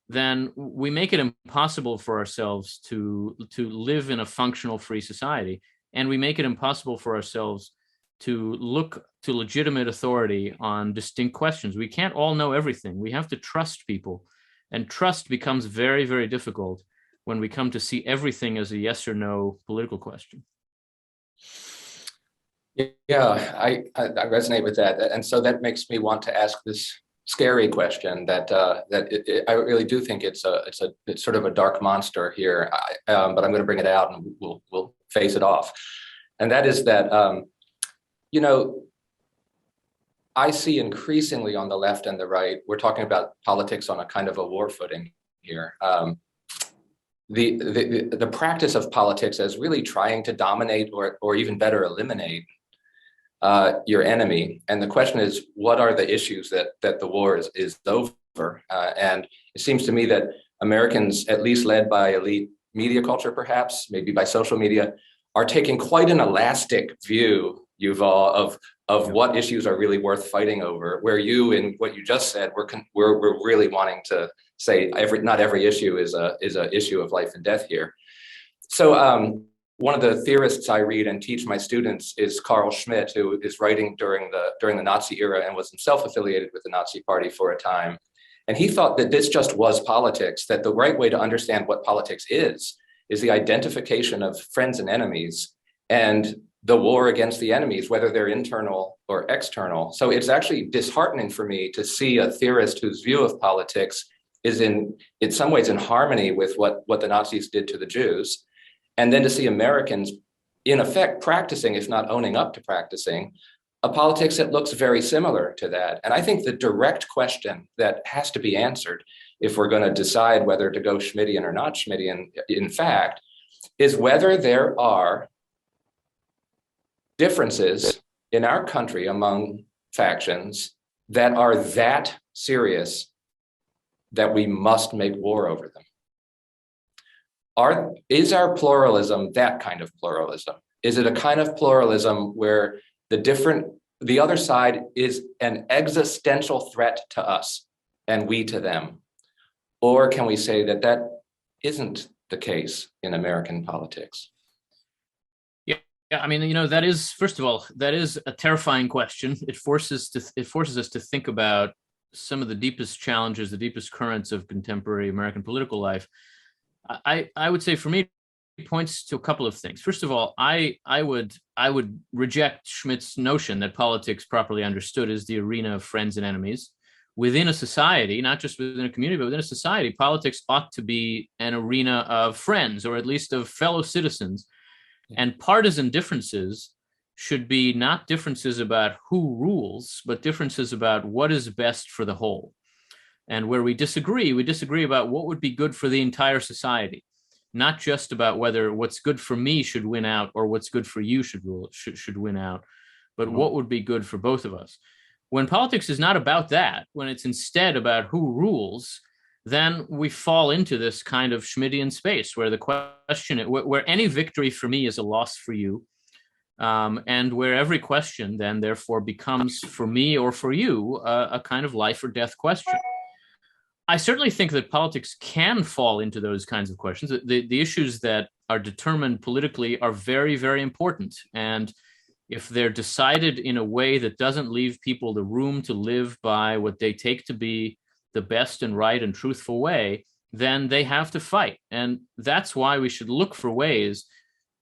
then we make it impossible for ourselves to live in a functional free society, and we make it impossible for ourselves to look to legitimate authority on distinct questions. We can't all know everything. We have to trust people, and trust becomes very, very difficult when we come to see everything as a yes or no political question. Yeah, I resonate with that, and so that makes me want to ask this scary question that I really do think it's sort of a dark monster here, but I'm going to bring it out and we'll face it off, and that is that I see increasingly on the left and the right, we're talking about politics on a kind of a war footing here. The practice of politics as really trying to dominate or even better eliminate your enemy. And the question is, what are the issues that the war is over? And it seems to me that Americans, at least led by elite media culture, perhaps, maybe by social media, are taking quite an elastic view, Yuval, of what issues are really worth fighting over, where you, in what you just said, we're really wanting to say not every issue is a issue of life and death here. So one of the theorists I read and teach my students is Carl Schmitt, who is writing during the Nazi era and was himself affiliated with the Nazi Party for a time. And he thought that this just was politics, that the right way to understand what politics is the identification of friends and enemies and the war against the enemies, whether they're internal or external. So it's actually disheartening for me to see a theorist whose view of politics is in some ways in harmony with what the Nazis did to the Jews. And then to see Americans, in effect, practicing, if not owning up to practicing, a politics that looks very similar to that. And I think the direct question that has to be answered if we're going to decide whether to go Schmittian or not Schmittian, in fact, is whether there are differences in our country among factions that are that serious that we must make war over them. Is our pluralism that kind of pluralism? Is it a kind of pluralism where the other side is an existential threat to us and we to them? Or can we say that that isn't the case in American politics? Yeah, I mean, that is, first of all, that is a terrifying question. It forces us to think about some of the deepest challenges, the deepest currents of contemporary American political life. I would say, for me, it points to a couple of things. First of all, I would reject Schmitt's notion that politics, properly understood, is the arena of friends and enemies. Within a society, not just within a community, but within a society, politics ought to be an arena of friends, or at least of fellow citizens. And partisan differences should be not differences about who rules, but differences about what is best for the whole. And where we disagree about what would be good for the entire society, not just about whether what's good for me should win out or what's good for you should win out, but what would be good for both of us. When politics is not about that, when it's instead about who rules, then we fall into this kind of Schmittian space where the question, where any victory for me is a loss for you, and where every question then therefore becomes, for me or for you, a kind of life or death question. I certainly think that politics can fall into those kinds of questions. The issues that are determined politically are very, very important. And if they're decided in a way that doesn't leave people the room to live by what they take to be the best and right and truthful way, then they have to fight. And that's why we should look for ways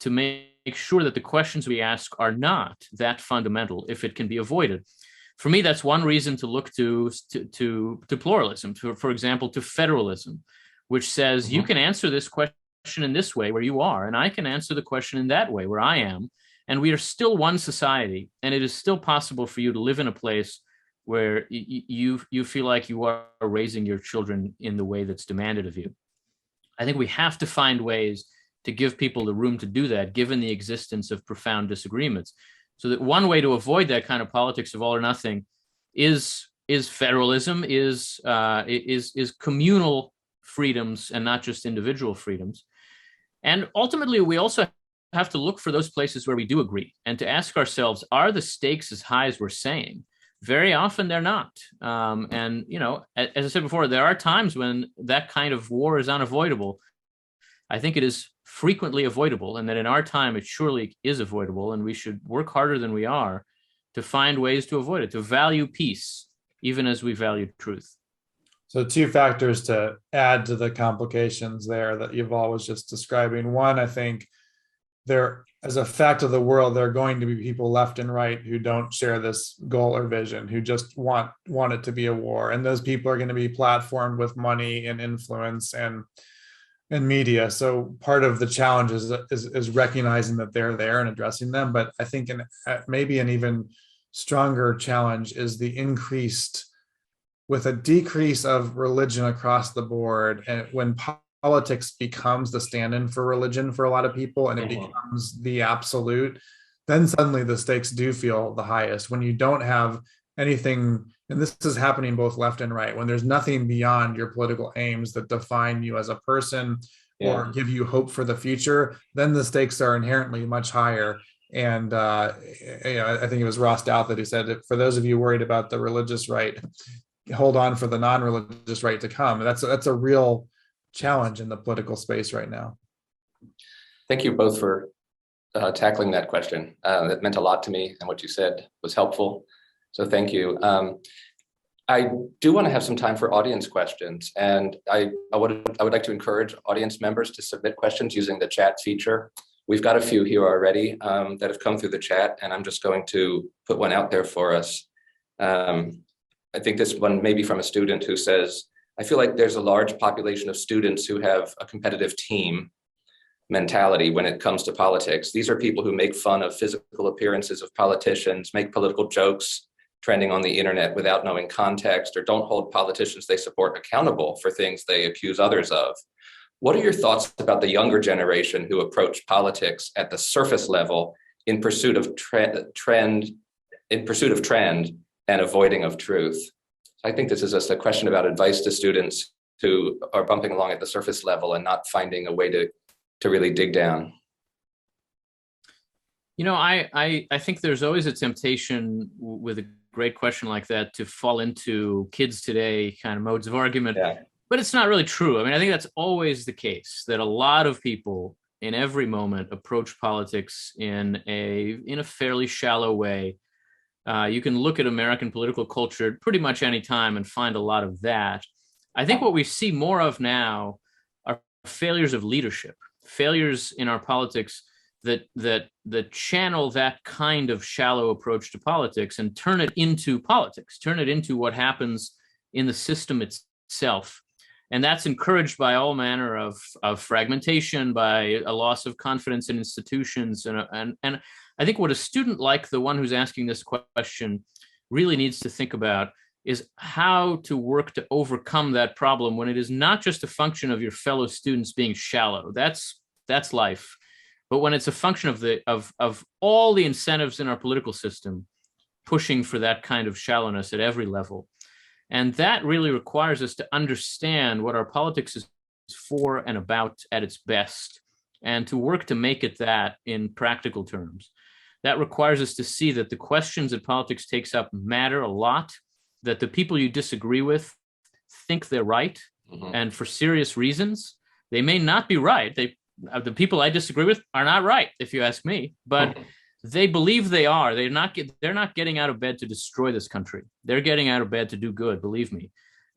to make sure that the questions we ask are not that fundamental if it can be avoided. For me, that's one reason to look to pluralism, for example, to federalism, which says you can answer this question in this way where you are, and I can answer the question in that way where I am, and we are still one society, and it is still possible for you to live in a place where you feel like you are raising your children in the way that's demanded of you. I think we have to find ways to give people the room to do that, given the existence of profound disagreements. So that one way to avoid that kind of politics of all or nothing is federalism, is communal freedoms and not just individual freedoms. And ultimately, we also have to look for those places where we do agree and to ask ourselves, are the stakes as high as we're saying? Very often they're not. And, you know, as I said before, there are times when that kind of war is unavoidable. I think it is frequently avoidable, and that in our time it surely is avoidable, and we should work harder than we are to find ways to avoid it, to value peace, even as we value truth. So two factors to add to the complications there that Yuval was just describing. One, I think there, as a fact of the world, there are going to be people left and right who don't share this goal or vision, who just want it to be a war. And those people are going to be platformed with money and influence and media. So part of the challenge is recognizing that they're there and addressing them. But I think maybe an even stronger challenge is with a decrease of religion across the board, and when politics becomes the stand-in for religion for a lot of people, and it becomes the absolute, then suddenly the stakes do feel the highest. When you don't have anything, and this is happening both left and right, when there's nothing beyond your political aims that define you as a person or give you hope for the future, then the stakes are inherently much higher. And I think it was Ross Douthat who said, for those of you worried about the religious right, hold on for the non-religious right to come. That's a real challenge in the political space right now. Thank you both for tackling that question. It meant a lot to me, and what you said was helpful. So thank you. I do want to have some time for audience questions, and I would like to encourage audience members to submit questions using the chat feature. We've got a few here already that have come through the chat, and I'm just going to put one out there for us. I think this one may be from a student who says, I feel like there's a large population of students who have a competitive team mentality when it comes to politics. These are people who make fun of physical appearances of politicians, make political jokes trending on the internet without knowing context, or don't hold politicians they support accountable for things they accuse others of. What are your thoughts about the younger generation who approach politics at the surface level in pursuit of trend and avoiding of truth? I think this is just a question about advice to students who are bumping along at the surface level and not finding a way to really dig down. You know, I think there's always a temptation with a great question like that to fall into kids today kind of modes of argument, but it's not really true. I mean, I think that's always the case, that a lot of people in every moment approach politics in a fairly shallow way. You can look at American political culture at pretty much any time and find a lot of that. I think what we see more of now are failures of leadership, failures in our politics that channel that kind of shallow approach to politics and turn it into politics, turn it into what happens in the system itself. And that's encouraged by all manner of fragmentation, by a loss of confidence in institutions. And I think what a student like the one who's asking this question really needs to think about is how to work to overcome that problem when it is not just a function of your fellow students being shallow. That's life. But when it's a function of all the incentives in our political system pushing for that kind of shallowness at every level. And that really requires us to understand what our politics is for and about at its best, and to work to make it that in practical terms. That requires us to see that the questions that politics takes up matter a lot, that the people you disagree with think they're right, and for serious reasons. They may not be right. The people I disagree with are not right, if you ask me, but they believe they are. They're not getting out of bed to destroy this country. They're getting out of bed to do good, believe me.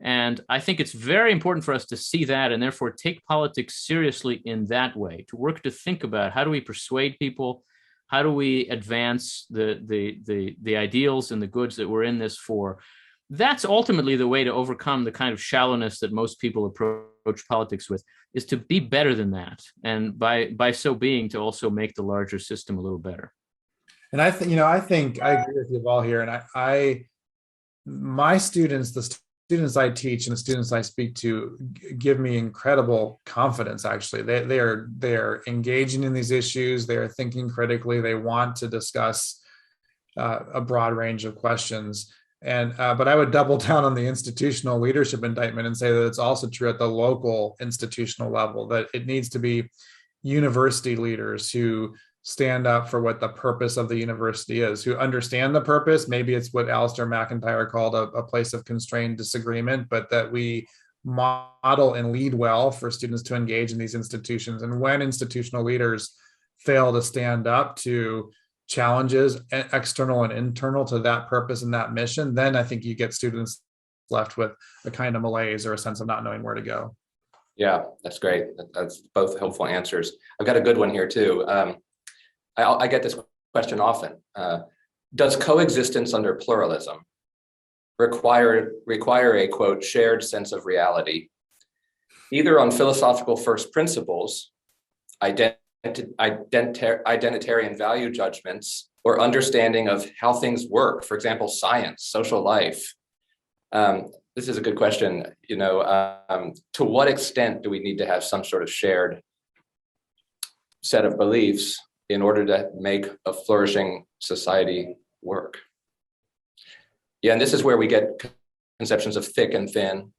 And I think it's very important for us to see that, and therefore take politics seriously in that way, to work to think about how do we persuade people, how do we advance the ideals and the goods that we're in this for. That's ultimately the way to overcome the kind of shallowness that most people approach politics with, is to be better than that, and by so being, to also make the larger system a little better. And I think I agree with Yuval here. And my students, the students I teach and the students I speak to, give me incredible confidence. Actually, they are engaging in these issues. They are thinking critically. They want to discuss a broad range of questions. And but I would double down on the institutional leadership indictment and say that it's also true at the local institutional level, that it needs to be university leaders who stand up for what the purpose of the university is, who understand the purpose. Maybe it's what Alistair McIntyre called a place of constrained disagreement, but that we model and lead well for students to engage in these institutions. And when institutional leaders fail to stand up to challenges, external and internal, to that purpose and that mission, then I think you get students left with a kind of malaise or a sense of not knowing where to go. Yeah, that's great. That's both helpful answers. I've got a good one here too. I get this question often. Does coexistence under pluralism require a, quote, shared sense of reality, either on philosophical first principles, identitarian value judgments, or understanding of how things work, for example, science, social life? This is a good question. To what extent do we need to have some sort of shared set of beliefs in order to make a flourishing society work? Yeah, and this is where we get conceptions of thick and thin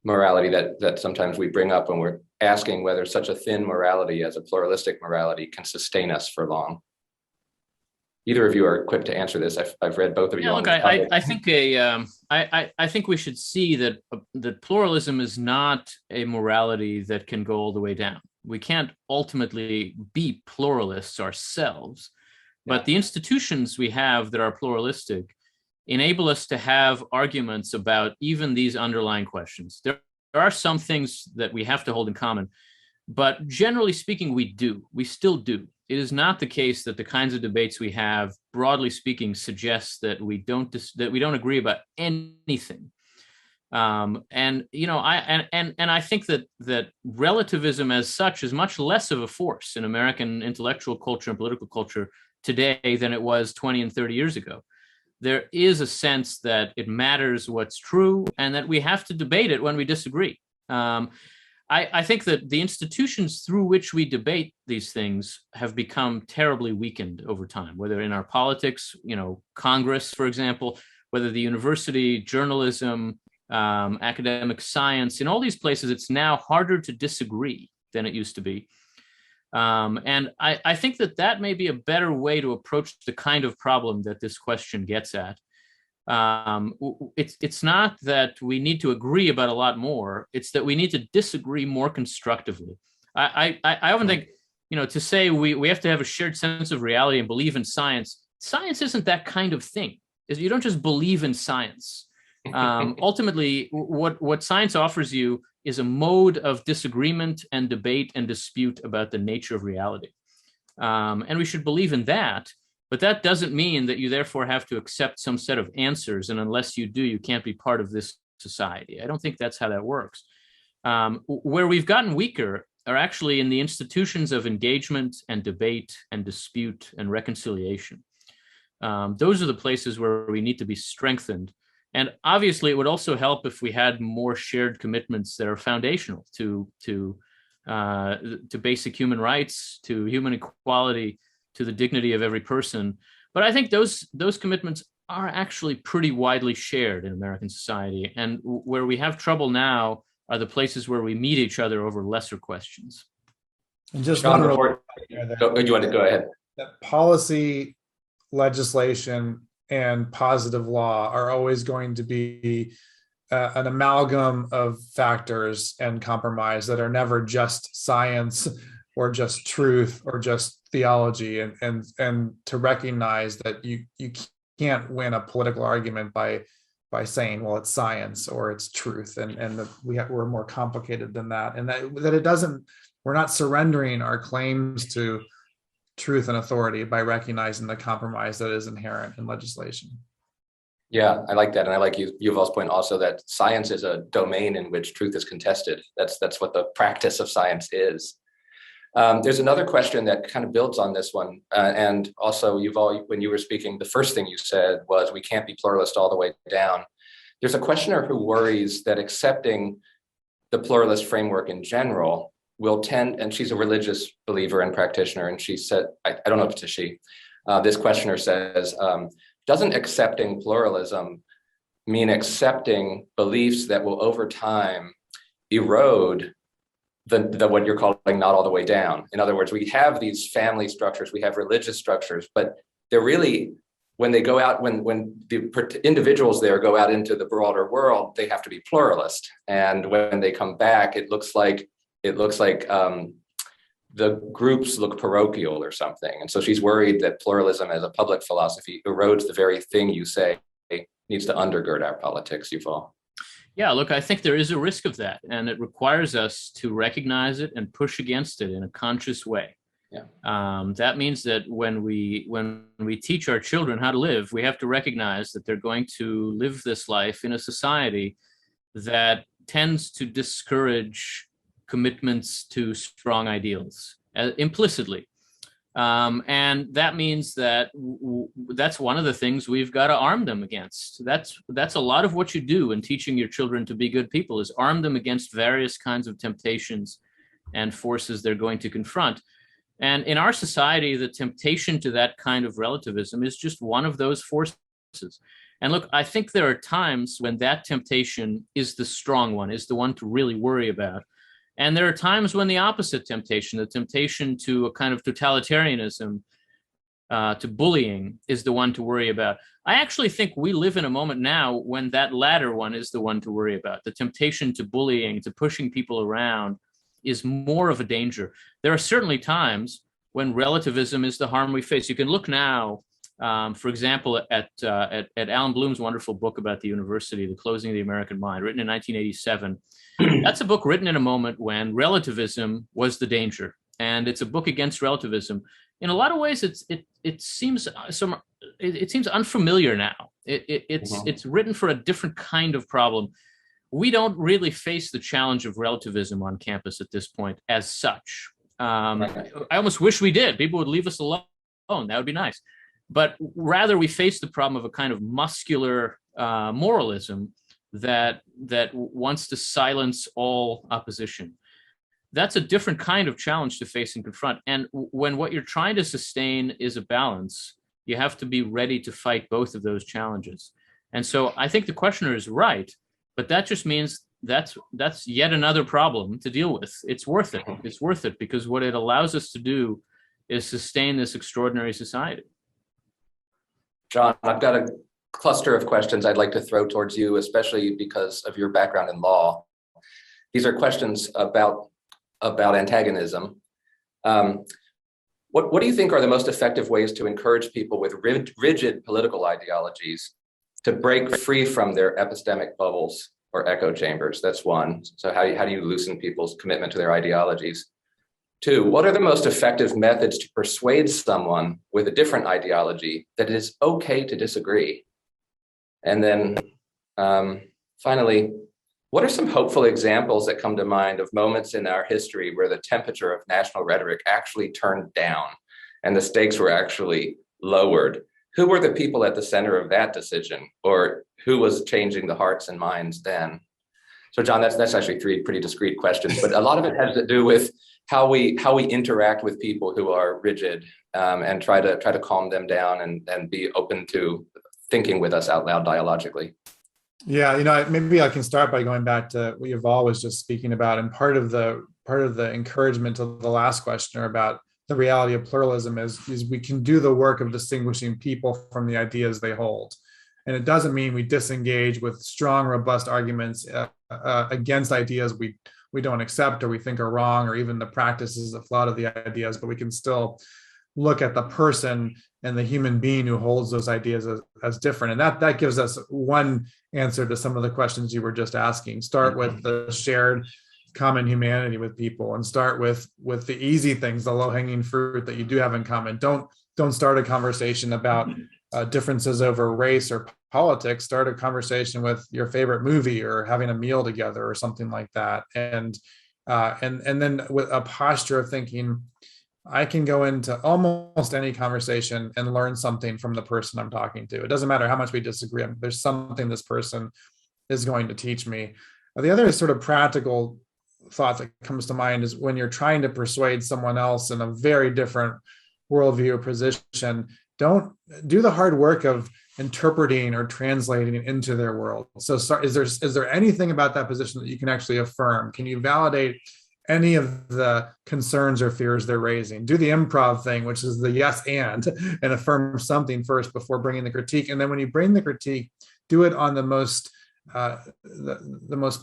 morality that sometimes we bring up when we're asking whether such a thin morality as a pluralistic morality can sustain us for long. Either of you are equipped to answer this. I've read both of you. Yeah, look, I think we should see that pluralism is not a morality that can go all the way down. We can't ultimately be pluralists ourselves, but the institutions we have that are pluralistic enable us to have arguments about even these underlying questions. There are some things that we have to hold in common, but generally speaking, we still do. It is not the case that the kinds of debates we have, broadly speaking, suggest that we don't agree about anything. I think that relativism as such is much less of a force in American intellectual culture and political culture today than it was 20 and 30 years ago. There is a sense that it matters what's true and that we have to debate it when we disagree. I think that the institutions through which we debate these things have become terribly weakened over time, whether in our politics, Congress, for example, whether the university, journalism, academic science, in all these places, it's now harder to disagree than it used to be. And I think that may be a better way to approach the kind of problem that this question gets at. It's not that we need to agree about a lot more, it's that we need to disagree more constructively. I often think, to say we have to have a shared sense of reality and believe in science isn't that kind of thing. You don't just believe in science. Ultimately, what science offers you is a mode of disagreement and debate and dispute about the nature of reality. And we should believe in that, but that doesn't mean that you therefore have to accept some set of answers. And unless you do, you can't be part of this society. I don't think that's how that works. Where we've gotten weaker are actually in the institutions of engagement and debate and dispute and reconciliation. Those are the places where we need to be strengthened. And obviously, it would also help if we had more shared commitments that are foundational to basic human rights, to human equality, to the dignity of every person. But I think those commitments are actually pretty widely shared in American society. And where we have trouble now are the places where we meet each other over lesser questions. And just Sean, you want to go ahead? that policy legislation and positive law are always going to be an amalgam of factors and compromise that are never just science or just truth or just theology, and to recognize that you can't win a political argument by saying, well, it's science or it's truth, and that we're more complicated than that, and that it doesn't, we're not surrendering our claims to truth and authority by recognizing the compromise that is inherent in legislation. Yeah, I like that. And I like Yuval's point also that science is a domain in which truth is contested. That's what the practice of science is. There's another question that kind of builds on this one. And also, Yuval, when you were speaking, the first thing you said was we can't be pluralist all the way down. There's a questioner who worries that accepting the pluralist framework in general will tend, and she's a religious believer and practitioner, and she said, I don't know if it's a she, this questioner says, doesn't accepting pluralism mean accepting beliefs that will over time erode the what you're calling not all the way down? In other words, we have these family structures, we have religious structures, but they're really, when they go out, when the individuals there go out into the broader world, they have to be pluralist. And when they come back, it looks like the groups look parochial or something. And so she's worried that pluralism as a public philosophy erodes the very thing you say needs to undergird our politics, Yuval. Yeah, look, I think there is a risk of that, and it requires us to recognize it and push against it in a conscious way. Yeah. That means that when we teach our children how to live, we have to recognize that they're going to live this life in a society that tends to discourage commitments to strong ideals implicitly. And that means that that's one of the things we've got to arm them against. That's a lot of what you do in teaching your children to be good people, is arm them against various kinds of temptations and forces they're going to confront. And in our society, the temptation to that kind of relativism is just one of those forces. And look, I think there are times when that temptation is the strong one, is the one to really worry about. And there are times when the opposite temptation, the temptation to a kind of totalitarianism, to bullying, is the one to worry about. I actually think we live in a moment now when that latter one is the one to worry about. The temptation to bullying, to pushing people around, is more of a danger. There are certainly times when relativism is the harm we face. You can look now, for example, at Alan Bloom's wonderful book about the university, The Closing of the American Mind, written in 1987. That's a book written in a moment when relativism was the danger, and it's a book against relativism. In a lot of ways, it seems unfamiliar now. It's written for a different kind of problem. We don't really face the challenge of relativism on campus at this point as such. I almost wish we did. People would leave us alone. That would be nice. But rather, we face the problem of a kind of muscular moralism that wants to silence all opposition. That's a different kind of challenge to face and confront. And when what you're trying to sustain is a balance, you have to be ready to fight both of those challenges. And so I think the questioner is right, but that just means that's yet another problem to deal with. It's worth it. It's worth it because what it allows us to do is sustain this extraordinary society. John, I've got a cluster of questions I'd like to throw towards you, especially because of your background in law. These are questions about antagonism. What do you think are the most effective ways to encourage people with rigid political ideologies to break free from their epistemic bubbles or echo chambers? That's one. So how do you loosen people's commitment to their ideologies? Two, what are the most effective methods to persuade someone with a different ideology that it is okay to disagree? And then finally, what are some hopeful examples that come to mind of moments in our history where the temperature of national rhetoric actually turned down and the stakes were actually lowered? Who were the people at the center of that decision, or who was changing the hearts and minds then? So John, that's actually three pretty discrete questions, but a lot of it has to do with how we interact with people who are rigid, and try to calm them down and be open to thinking with us out loud dialogically. Yeah, maybe I can start by going back to what Yuval was just speaking about, and part of the encouragement to the last questioner about the reality of pluralism is we can do the work of distinguishing people from the ideas they hold. And it doesn't mean we disengage with strong, robust arguments against ideas we don't accept or we think are wrong, or even the practices of a lot of the ideas, but we can still look at the person and the human being who holds those ideas as different. And that gives us one answer to some of the questions you were just asking. Start with the shared common humanity with people, and start with the easy things, the low-hanging fruit that you do have in common. Don't start a conversation about differences over race or politics. Start a conversation with your favorite movie or having a meal together or something like that. And then with a posture of thinking, I can go into almost any conversation and learn something from the person I'm talking to. It doesn't matter how much we disagree. There's something this person is going to teach me. The other sort of practical thought that comes to mind is when you're trying to persuade someone else in a very different worldview or position, don't do the hard work of interpreting or translating into their world. So is there anything about that position that you can actually affirm? Can you validate any of the concerns or fears they're raising? Do the improv thing, which is the yes and affirm something first before bringing the critique. And then when you bring the critique, do it on the most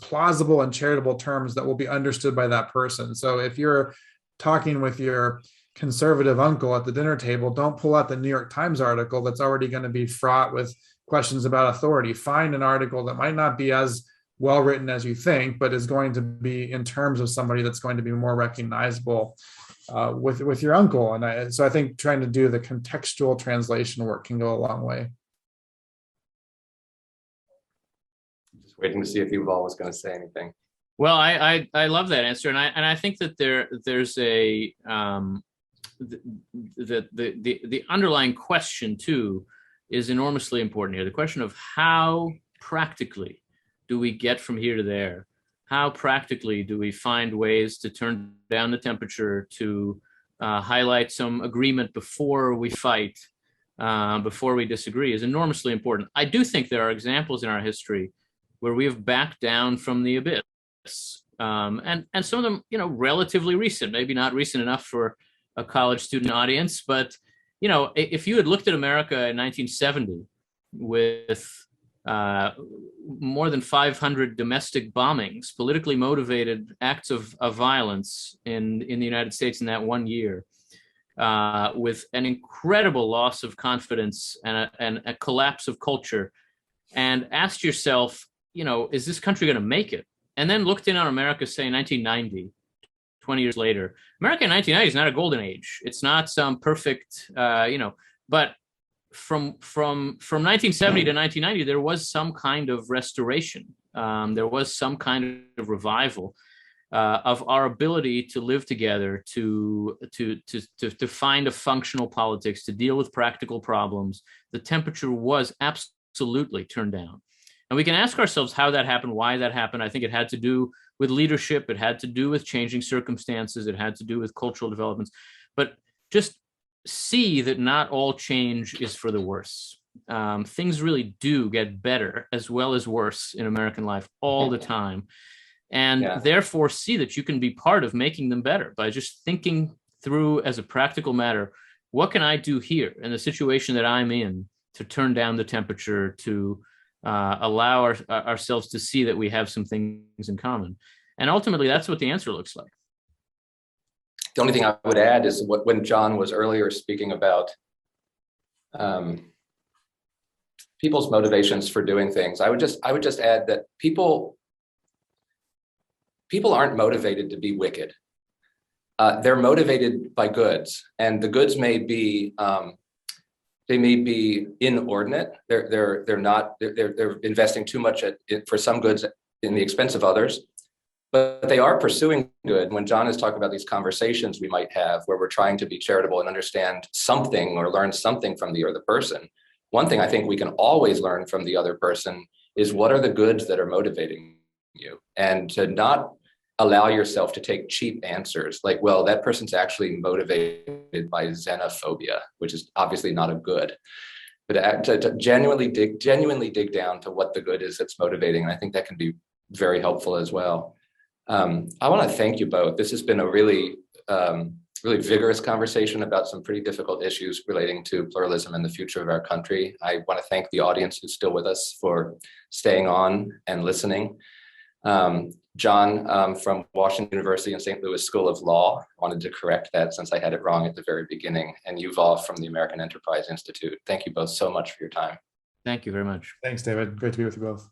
plausible and charitable terms that will be understood by that person. So if you're talking with your conservative uncle at the dinner table, don't pull out the New York Times article that's already going to be fraught with questions about authority. Find an article that might not be as well written as you think, but is going to be in terms of somebody that's going to be more recognizable with your uncle. And so I think trying to do the contextual translation work can go a long way. Just waiting to see if Yuval was going to say anything. Well, I love that answer, and I think that there's a the underlying question too is enormously important here. The question of how practically do we get from here to there? How practically do we find ways to turn down the temperature, to highlight some agreement before we fight, before we disagree, is enormously important. I do think there are examples in our history where we have backed down from the abyss, and some of them, relatively recent, maybe not recent enough for a college student audience, but if you had looked at America in 1970 with more than 500 domestic bombings, politically motivated acts of violence in the United States in that 1 year, with an incredible loss of confidence and a collapse of culture, and asked yourself, is this country going to make it? And then looked in on America, say 1990, 20 years later. America in 1990 is not a golden age. It's not some perfect, but from 1970 to 1990, there was some kind of restoration. There was some kind of revival of our ability to live together, to find a functional politics, to deal with practical problems. The temperature was absolutely turned down. And we can ask ourselves how that happened, why that happened. I think it had to do with leadership. It had to do with changing circumstances. It had to do with cultural developments. But just see that not all change is for the worse. Things really do get better as well as worse in American life all the time. And therefore see that you can be part of making them better by just thinking through, as a practical matter, what can I do here in the situation that I'm in to turn down the temperature, to allow ourselves to see that we have some things in common. And ultimately, that's what the answer looks like. The only thing I would add is when John was earlier speaking about people's motivations for doing things, I would just add that people aren't motivated to be wicked. They're motivated by goods, and the goods may be they may be inordinate. They're investing too much for some goods in the expense of others, but they are pursuing good. When John is talking about these conversations we might have where we're trying to be charitable and understand something or learn something from the other person, one thing I think we can always learn from the other person is what are the goods that are motivating you, and to not allow yourself to take cheap answers like, well, that person's actually motivated by xenophobia, which is obviously not a good, but to genuinely dig down to what the good is that's motivating. And I think that can be very helpful as well. I want to thank you both. This has been a really really vigorous conversation about some pretty difficult issues relating to pluralism and the future of our country. I want to thank the audience who's still with us for staying on and listening. John from Washington University and St. Louis School of Law, wanted to correct that since I had it wrong at the very beginning, and Yuval from the American Enterprise Institute. Thank you both so much for your time. Thank you very much. Thanks, David. Great to be with you both.